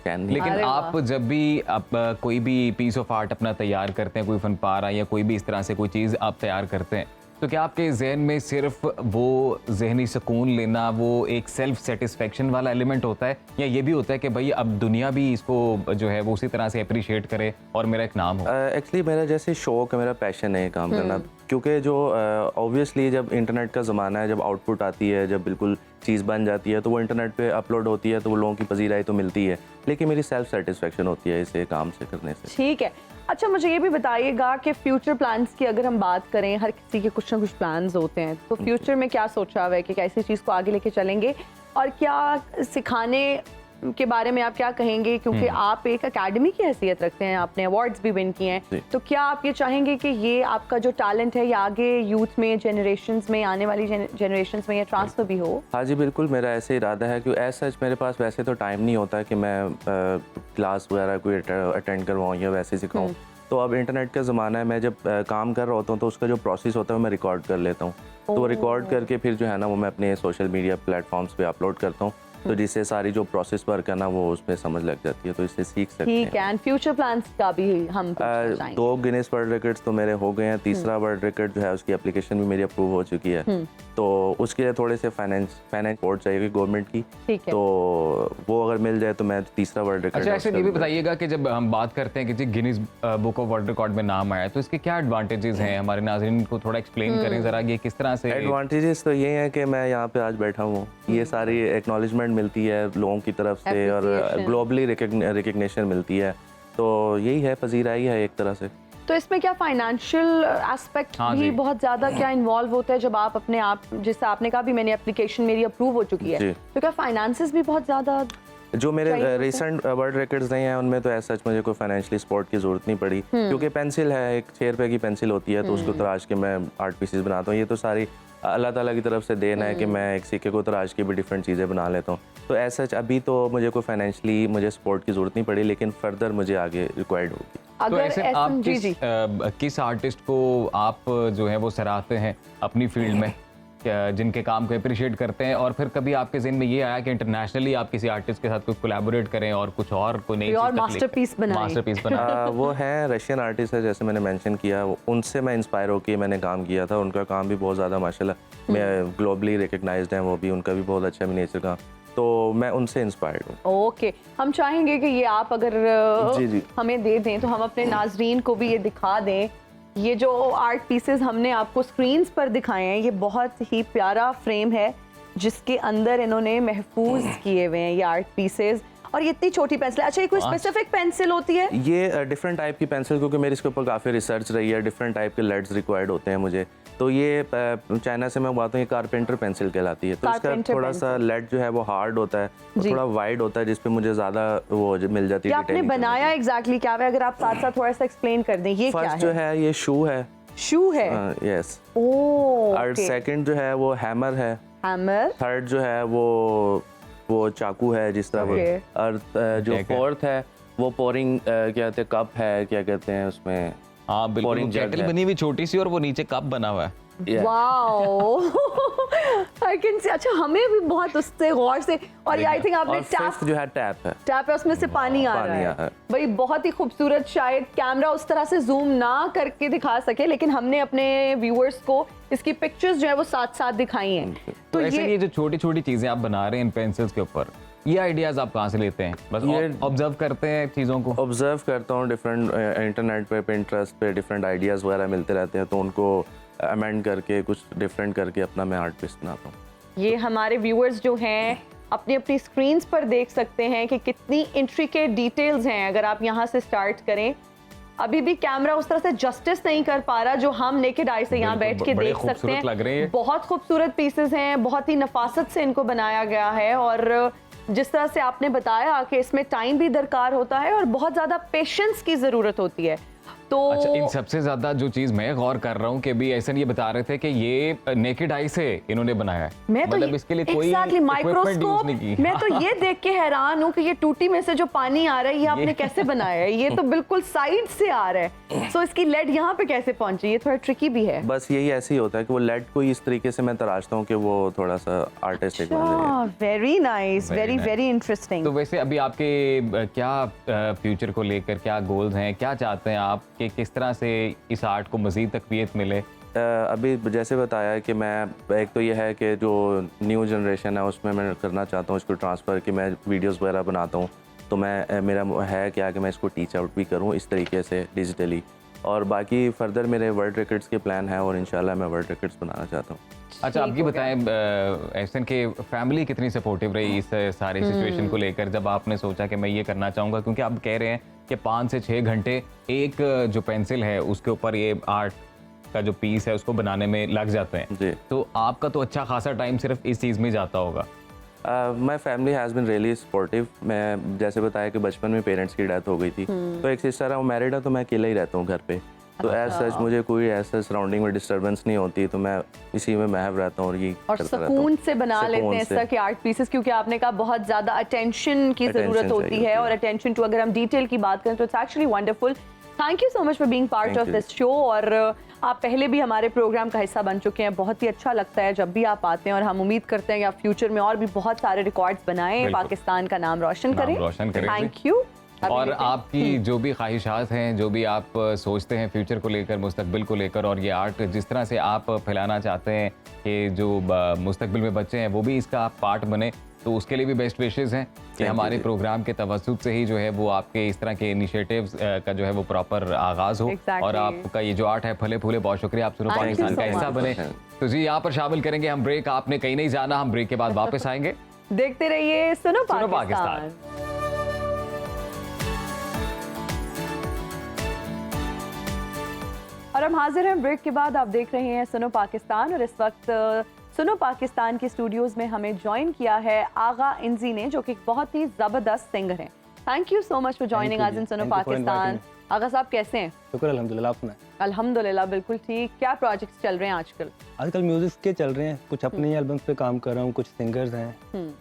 चैन नहीं। लेकिन अरे आप जब भी आप कोई भी पीस ऑफ आर्ट अपना तैयार करते हैं, कोई फनपारा या कोई भी इस तरह से कोई चीज़ आप तैयार करते हैं, तो क्या आपके जहन में सिर्फ वो जहनी सुकून लेना वो एक सेल्फ सेटिस्फेक्शन वाला एलिमेंट होता है, या ये भी होता है कि भाई अब दुनिया भी इसको जो है वो उसी तरह से अप्रिशिएट करे और मेरा एक नाम हो? एक्चुअली मेरा जैसे शौक है, मेरा पैशन है ये काम करना, क्योंकि जो ऑब्वियसली जब इंटरनेट का ज़माना है, जब आउटपुट आती है, जब बिल्कुल चीज़ बन जाती है तो वो इंटरनेट पे अपलोड होती है तो वो लोगों की पजीराई तो मिलती है, लेकिन मेरी सेल्फ सेटिस्फेक्शन होती है इसे काम से करने से। ठीक है। अच्छा, मुझे ये भी बताइएगा कि फ्यूचर प्लान्स की अगर हम बात करें, हर किसी के कुछ ना कुछ प्लान्स होते हैं, तो फ्यूचर में क्या सोचा हुआ है कि कैसी चीज़ को आगे लेके चलेंगे और क्या सिखाने के बारे में आप क्या कहेंगे, क्योंकि आप एक एकेडमी की हैसियत रखते हैं, आपने अवार्ड्स भी विन किए हैं, तो क्या आप ये चाहेंगे कि ये आपका जो टैलेंट है ये आगे यूथ में, जनरेशंस में, आने वाली जनरेशंस में ये ट्रांसफर भी हो? हाँ जी बिल्कुल, मेरा ऐसे इरादा है कि ऐसा मेरे पास वैसे तो टाइम नहीं होता कि मैं क्लास वगैरह कोई अटेंड करवाऊँ या वैसे सिखाऊँ। तो अब इंटरनेट का ज़माना है, मैं जब काम कर रहा होता हूँ तो उसका जो प्रोसेस होता है वो मैं रिकॉर्ड कर लेता हूँ, तो वो रिकॉर्ड करके फिर जो है ना वो मैं अपने सोशल मीडिया प्लेटफॉर्म्स पे अपलोड करता हूँ, तो जिससे सारी जो प्रोसेस वर्क है ना वो उसमें समझ लग जाती है, तो इससे सीख सकते हैं। ठीक है। एंड फ्यूचर प्लान्स का भी हम पूछना 2 गिनीज वर्ल्ड रिकॉर्ड्स तो मेरे हो गए हैं, तीसरा वर्ल्ड रिकॉर्ड जो है उसकी एप्लीकेशन भी मेरी अप्रूव हो चुकी है, तो उसके लिए थोड़े से फाइनेंस सपोर्ट चाहिए गवर्नमेंट की, तो वो अगर मिल जाए तो मैं तीसरा वर्ल्ड रिकॉर्ड। अच्छा, ऐसे ये भी बताइएगा कि जब हम बात करते हैं कि जी Guinness book of world record में नाम आया, तो इसके क्या एडवांटेजेस हैं? हमारे नाज़रीन को थोड़ा एक्सप्लेन करें जरा, ये किस तरह से? एडवांटेजेस तो ये हैं कि मैं यहाँ पे आज बैठा हूँ, ये सारी एक्नॉलेजमेंट मिलती है लोगों की तरफ से और ग्लोबली रिकग्निशन मिलती है, तो यही है, पजीराई है एक तरह से। तो इसमें क्या फाइनेंशियल एस्पेक्ट भी बहुत ज्यादा क्या इन्वॉल्व होता है? जब आप अपने आप, जैसे आपने कहा भी मैंने एप्लीकेशन मेरी अप्रूव हो चुकी है, तो क्या फाइनेंसेस भी बहुत ज्यादा? जो मेरे रिसेंट वर्ल्ड रिकॉर्ड्स नहीं हैं उनमें तो ऐसा मुझे कोई फाइनेंशियली सपोर्ट की जरूरत नहीं पड़ी, क्योंकि पेंसिल है, एक 6 रुपए की पेंसिल होती है, तो उसको तराश के मैं आर्ट पीसेस बनाता हूँ। ये तो सारी अल्लाह ताला की तरफ से देन है कि मैं एक सिक्के को तराश के भी डिफरेंट चीज़ें बना लेता हूँ, तो ऐसा अभी तो मुझे कोई फाइनेंशियली मुझे सपोर्ट की जरूरत नहीं पड़ी, लेकिन फर्दर मुझे आगे रिक्वायर्ड होगी। तो ऐसे आप किस आर्टिस्ट को आप जो है वो सराहते हैं अपनी फील्ड में, जिनके काम को अप्रिशिएट करते हैं, और फिर कभी आपके ज़हन में ये आया कि इंटरनेशनली आप किसी आर्टिस्ट के साथ कोई कोलैबोरेट करें और कुछ और कोई नई मास्टरपीस बनाएं? वो हैं रशियन आर्टिस्ट है, जैसे मैंने मेंशन किया, उनसे मैं इंस्पायर होकर मैंने काम किया था, उनका काम भी बहुत ज़्यादा माशाल्लाह मैं ग्लोबली रिकग्नाइज्ड हैं, वो भी, उनका भी बहुत अच्छा मिनिएचर काम, तो मैं उनसे इंस्पायर्ड हूँ। ओके, हम चाहेंगे कि ये आप अगर हमें दे दें तो हम अपने नाजरीन को भी ये दिखा दें। ये जो आर्ट पीसेस हमने आपको स्क्रीन्स पर दिखाए हैं, ये बहुत ही प्यारा फ्रेम है जिसके अंदर इन्होंने महफूज किए हुए हैं ये आर्ट पीसेस, और ये इतनी छोटी पेंसिल। अच्छा, ये कोई स्पेसिफिक पेंसिल होती है? ये डिफरेंट टाइप की पेंसिल, क्योंकि मेरे इसके ऊपर काफ़ी रिसर्च रही है, डिफरेंट टाइप के लेड्स रिक्वायर्ड होते हैं मुझे, तो ये चाइना से मैं मंगवाता हूँ, ये कारपेंटर पेंसिल कहलाती है, तो इसका थोड़ा सा लेड जो है वो हार्ड होता है, थोड़ा वाइड होता है, जिसपे मुझे ज़्यादा वो मिल जाती है। आपने बनाया एग्जैक्टली क्या है, अगर आप साथ साथ थोड़ा सा एक्सप्लेन कर दें। ये क्या है? फर्स्ट जो है ये शू है। शू है? यस। और सेकंड जो है वो हैमर है। हैमर। थर्ड जो है वो चाकू है जिस तरह, और जो फोर्थ है वो पोरिंग क्या कहते हैं, कप है, क्या कहते हैं उसमें, हाँ बिल्कुल, केटल बनी हुई छोटी सी और वो नीचे कप बना हुआ है। Wow, I can see. अच्छा, हमें भी बहुत उससे गौर से, और ये आई थिंक आपने टैप जो है टैप है उसमें से पानी आ रहा है भाई, बहुत ही खूबसूरत। शायद कैमरा उस तरह से जूम ना करके दिखा सके, लेकिन हमने अपने व्यूअर्स को इसकी पिक्चर्स जो है वो साथ साथ दिखाई हैं। तो ऐसे ये जो छोटी छोटी चीजें आप बना रहे हैं इन पेंसिल्स के ऊपर, ये आइडियाज आप कहाँ से लेते हैं? बस ऑब्जर्व करते हैं चीज़ों को? ऑब्जर्व करता हूँ, डिफरेंट इंटरनेट पे, पिंटरेस्ट पे डिफरेंट आइडियाज़ वगैरह मिलते रहते हैं, तो उनको अमेंड करके कुछ डिफरेंट करके अपना मैं आर्ट पीस बनाता हूँ। ये हमारे व्यूअर्स जो हैं अपनी अपनी स्क्रीन्स पर देख सकते हैं कि कितनी इंट्रिकेट डिटेल्स हैं। अगर आप यहाँ से स्टार्ट करें, अभी भी कैमरा उस तरह से जस्टिस नहीं कर पा रहा जो हम नेकेड आई से यहाँ बैठ के देख सकते हैं। बहुत खूबसूरत पीसेस हैं, बहुत ही नफासत से इनको बनाया गया है, और जिस तरह से आपने बताया कि इसमें टाइम भी दरकार होता है और बहुत ज़्यादा पेशेंस की ज़रूरत होती है। तो अच्छा, इन सबसे ज्यादा जो चीज मैं गौर कर रहा हूँ कि भी ऐसा ये बता रहे थे कि ये नेकेड आई से इन्होंने बनाया है, मैं तो मतलब इसके लिए कोई माइक्रोस्कोप, मैं तो ये देख के हैरान हूँ कि ये टूटी में से जो पानी आ रहा है ये आपने कैसे बनाया है? ये तो बिल्कुल साइड से आ रहा है, सो इसकी लेड यहाँ पे कैसे पहुंची? ये थोड़ा ट्रिकी भी है। बस यही ऐसे ही होता है कि वो लेड को इस तरीके से मैं तराशता हूँ कि वो थोड़ा सा आर्टिस्टिक बन जाए। Very nice, very very interesting. तो वैसे अभी आपके क्या फ्यूचर को लेकर क्या गोल्स हैं, क्या चाहते हैं आप कि किस तरह से इस आर्ट को मजीद तकवीत मिले अभी जैसे बताया कि मैं, एक तो ये है कि जो न्यू जनरेशन है उसमें मैं करना चाहता हूँ इसको ट्रांसफ़र, कि मैं वीडियोस वगैरह बनाता हूँ, तो मैं मेरा है क्या कि मैं इसको टीच आउट भी करूँ इस तरीके से डिजिटली, और बाकी फर्दर मेरे वर्ल्ड रिकॉर्ड्स के प्लान है और इंशाल्लाह मैं वर्ल्ड रिकॉर्ड्स बनाना चाहता हूँ। अच्छा, आप ये बताएं एहसन के फैमिली कितनी सपोर्टिव रही इस सारी सिचुएशन को लेकर, जब आपने सोचा कि मैं ये करना चाहूँगा, क्योंकि आप कह रहे हैं कि 5 से 6 घंटे एक जो पेंसिल है उसके ऊपर ये आर्ट का जो पीस है उसको बनाने में लग जाते हैं जी। तो आपका तो अच्छा खासा टाइम सिर्फ इस चीज़ में जाता होगा। My family has been really supportive. मैं जैसे बताया कि बचपन में पेरेंट्स की डेथ हो गई थी, तो एक सिस्टर है वो मैरिड है, तो मैं अकेला ही रहता हूँ घर पे, तो एज सच मुझे कोई ऐसा सराउंडिंग में डिस्टर्बेंस नहीं होती, तो मैं इसी में महव रहता हूँ और ये और करता रहता हूँ। सुकून से बना लेते हैं इस तरह के आर्ट पीसेस, क्योंकि आपने कहा बहुत ज्यादा अटेंशन की जरूरत होती है, और अटेंशन टू अगर हम डिटेल की बात करें तो it's actually wonderful. Thank you so much for being part of this show, और आप पहले भी हमारे प्रोग्राम का हिस्सा बन चुके हैं। बहुत ही अच्छा लगता है जब भी आप आते हैं, और हम उम्मीद करते हैं कि आप फ्यूचर में और भी बहुत सारे रिकॉर्ड्स बनाएं, पाकिस्तान का नाम रोशन करें। Thank you. और आपकी जो भी ख्वाहिशात हैं, जो भी आप सोचते हैं फ्यूचर को लेकर, मुस्तकबिल को लेकर, और ये आर्ट जिस तरह से आप फैलाना चाहते हैं कि जो मुस्तकबिल में बच्चे हैं वो भी इसका पार्ट बने, तो उसके लिए भी बेस्ट विशेज़ हैं कि हमारे प्रोग्राम के तवस्सुत से ही जो है वो आपके इस तरह के इनिशिएटिव्स का जो है वो प्रॉपर आगाज़ हो। और आपका ये जो आर्ट है फले फूले। बहुत शुक्रिया, आप सुनो पाकिस्तान का हिस्सा बने। तो जी यहाँ पर शामिल करेंगे हम ब्रेक। आपने कहीं नहीं जाना, हम ब्रेक के बाद वापस आएंगे। देखते रहिए सुनो पाकिस्तान। और हम हाजिर हैं ब्रेक के बाद। आप देख रहे हैं सुनो पाकिस्तान, और इस वक्त सुनो पाकिस्तान के स्टूडियोज में हमें ज्वाइन किया है आगा इंजी ने, जो कि बहुत ही जबरदस्त सिंगर हैं। Thank you so much for joining आज इन सुनो पाकिस्तान। आगा साहब कैसे हैं? शुक्र अल्हम्दुलिल्लाह, आप सुनाएं? अल्हम्दुलिल्लाह बिल्कुल ठीक। क्या प्रोजेक्ट्स चल रहे हैं आजकल? आजकल म्यूजिक के चल रहे हैं, कुछ अपने एल्बम्स पे काम कर रहा हूँ, कुछ सिंगर्स हैं,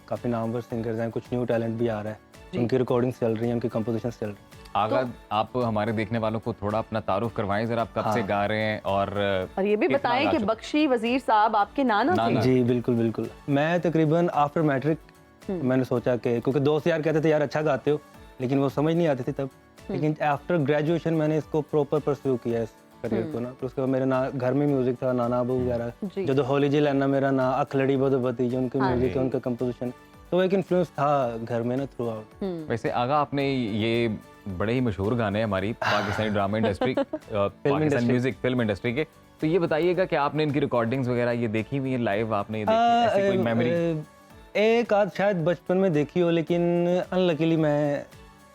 काफी नामवर सिंगर्स हैं, कुछ न्यू टैलेंट भी आ रहा है, उनकी रिकॉर्डिंग्स चल रही हैं, उनकी कंपोजिशंस चल रही हैं। आगा, आप हमारे देखने वालों को थोड़ा अपना तारुफ करवाएं जरा, आप कब से गा रहे हैं, और ये भी बताएं कि बख्शी वजीर साहब आपके नाना थे? जी बिल्कुल बिल्कुल। मैं तकरीबन आफ्टर मैट्रिक मैंने सोचा कि, क्योंकि दोस्त यार कहते थे यार अच्छा गाते हो, लेकिन वो समझ नहीं आती थी तब, लेकिन आफ्टर ग्रेजुएशन मैंने इसको प्रॉपर परस्यू किया इस करियर को ना। तो उसके बाद मेरे घर में म्यूजिक था, नाना अबू वगैरह, जो होली जी लेना मेरा ना अखलड़ी बदबती, जो उनके म्यूजिक है, उनका कंपोजिशन, तो एक इन्फ्लुएंस था घर में ना थ्रू आउट। वैसे आगा, आपने ये बड़े ही मशहूर गाने हमारी Pakistani drama industry, Pakistan music film industry के, तो ये बताइएगा कि आपने इनकी रिकॉर्डिंग्स वगैरह ये देखी हुई है लाइव? आपने ये देखी ऐसी कोई मेमोरी? एक आध शायद बचपन में देखी हो, लेकिन अनलकीली मैं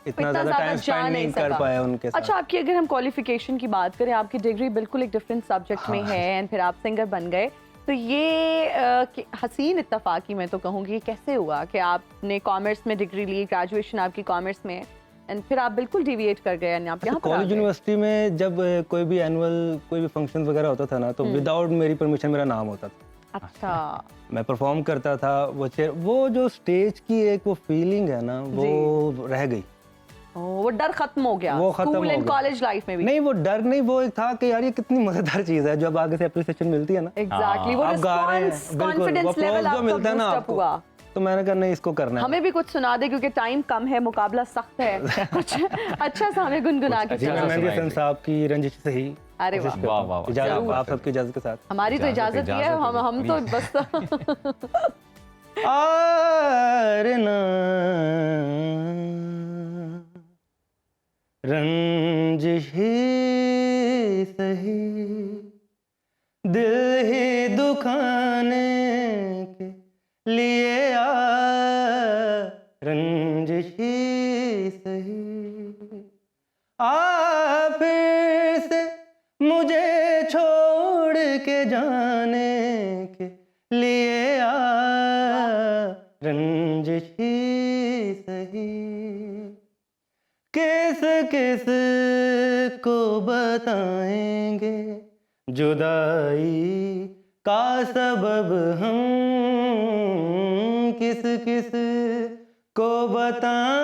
इतना ज़्यादा टाइम स्पेंड नहीं कर पाया उनके साथ। अच्छा, आपकी अगर हम क्वालिफिकेशन की बात करें, आपकी डिग्री बिल्कुल एक डिफरेंट सब्जेक्ट में है, एंड फिर आप सिंगर बन गए, तो ये हसीन इत्तफाकी मैं तो कहूँगी, कैसे हुआ कि आपने कॉमर्स में डिग्री ली, ग्रेजुएशन आपकी कॉमर्स में, एंड फिर आप बिल्कुल डिविएट कर गए आप यहाँ पर? कॉलेज यूनिवर्सिटी में जब कोई भी एनुअल कोई भी फंक्शन वगैरह होता था ना, तो विदाउट मेरी परमिशन मेरा नाम होता था। अच्छा। मैं परफॉर्म करता था, वो जो स्टेज की एक वो फीलिंग है ना, वो रह गई। वो डर खत्म हो गया? वो खत्म हो गया कॉलेज लाइफ में भी? नहीं, वो डर नहीं, वो एक था कि यार ये कितनी मजेदार चीज है, जब आगे से अप्रिसिएशन मिलती है ना। एग्जैक्टली, वो रिस्पांस, कॉन्फिडेंस लेवल आपका मिलता है ना बूस्ट अप हुआ। तो मैंने कहा नहीं, इसको करना है। हमें भी कुछ सुना दे, क्योंकि टाइम कम है, मुकाबला सख्त है। कुछ अच्छा सा हमें गुनगुना के जी, मैं मेहंदी हसन साहब की रंजिश सही। अरे वाह वाह वाह, इजाजत, आप सबकी इजाजत के साथ। हमारी तो इजाजत ही है, हम तो बस आरना रंजिश ही सही, दिल ही दुखाने के लिए आ, रंजिश ही सही, आ फिर से मुझे छोड़ के जाने के लिए आ, रंजिश ही सही। किस किस को बताएंगे जुदाई का सबब हम, किस किस को बताएंगे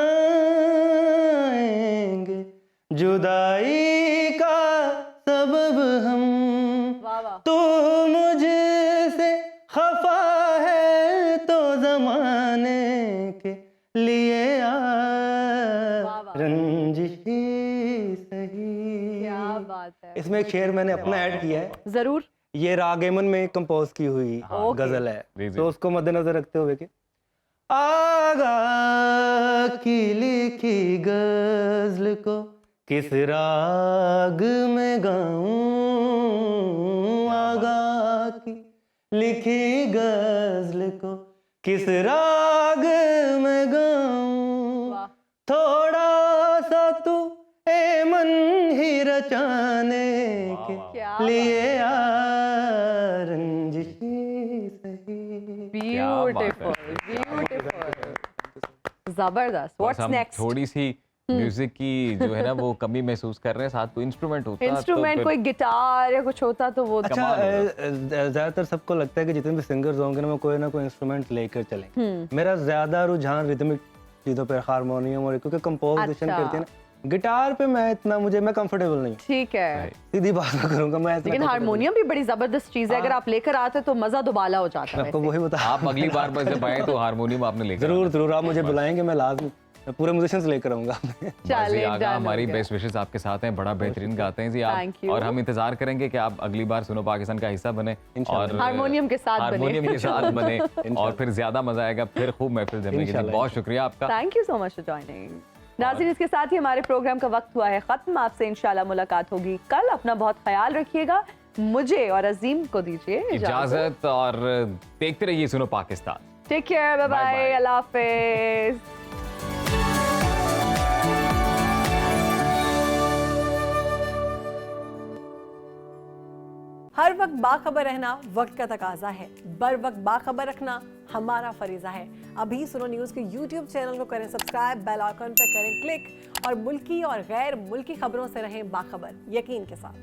जुदाई का सबब हम। तू मुझसे खफा है तो जमाने के लिए आ, रंजिश ही सही। क्या बात है। इसमें एक शेर मैंने अपना ऐड किया है। जरूर। ये राग एमन में कंपोज की हुई गजल है, तो उसको मद्देनजर रखते हुए कि आगा की लिखी गजल को किस राग में गाऊं, आगा की लिखी गजल को किस राग में गाऊं, थोड़ा सा तू ए मन ही रचाने के लिए रंजिशी सही। ब्यूटीफुल, ब्यूटीफुल, जबरदस्त। What's next? थोड़ी सी म्यूजिक की जो है ना वो कमी महसूस कर रहे हैं, साथ कोई इंस्ट्रूमेंट होता इंस्ट्रूमेंट कोई गिटार या कुछ होता तो वो अच्छा, ज्यादातर सबको लगता है कि जितने भी सिंगर्स होंगे ना वो कोई ना कोई इंस्ट्रूमेंट लेकर चलें। मेरा ज्यादा रुझान रिदमिक चीजों पर, हारमोनियम और क्योंकि कंपोजिशन करते हैं ना, गिटार पे मैं कंफर्टेबल नहीं। ठीक है, सीधी बात करूंगा मैं। लेकिन हारमोनियम भी बड़ी जबरदस्त चीज है, अगर आप लेकर आते तो मजा दुबाला हो जाता है। आपको वही बता, आप अगली बार बस जब आए तो हारमोनियम आपने लेकर जरूर आप मुझे बुलाएंगे, मैं लाजमी पूरे म्यूजिशियंस लेकर आऊंगा। हमारी बेस्ट विशेस आपके साथ हैं, बड़ा बेहतरीन गाते हैं जी आप, और हम इंतजार करेंगे कि आप अगली बार सुनो पाकिस्तान का हिस्सा बने और हारमोनियम के साथ बने और फिर ज्यादा मजा आएगा, फिर खूब महफिल जमेगी। बहुत शुक्रिया आपका, thank you so much for joining. नाज़रीन, इसके साथ ही हमारे प्रोग्राम का वक्त हुआ है खत्म। आपसे इंशाल्लाह मुलाकात होगी कल। अपना बहुत ख्याल रखिएगा, मुझे और अजीम को दीजिए इजाजत और देखते रहिए Suno Pakistan. Take care, bye bye, अल्लाह हाफिज। हर वक्त बाखबर रहना वक्त का तकाजा है, बर वक्त बाखबर रखना हमारा फरीजा है। अभी सुनो न्यूज़ के YouTube चैनल को करें सब्सक्राइब, बेल आइकन पर करें क्लिक और मुल्की और गैर मुल्की खबरों से रहें बाखबर, यकीन के साथ।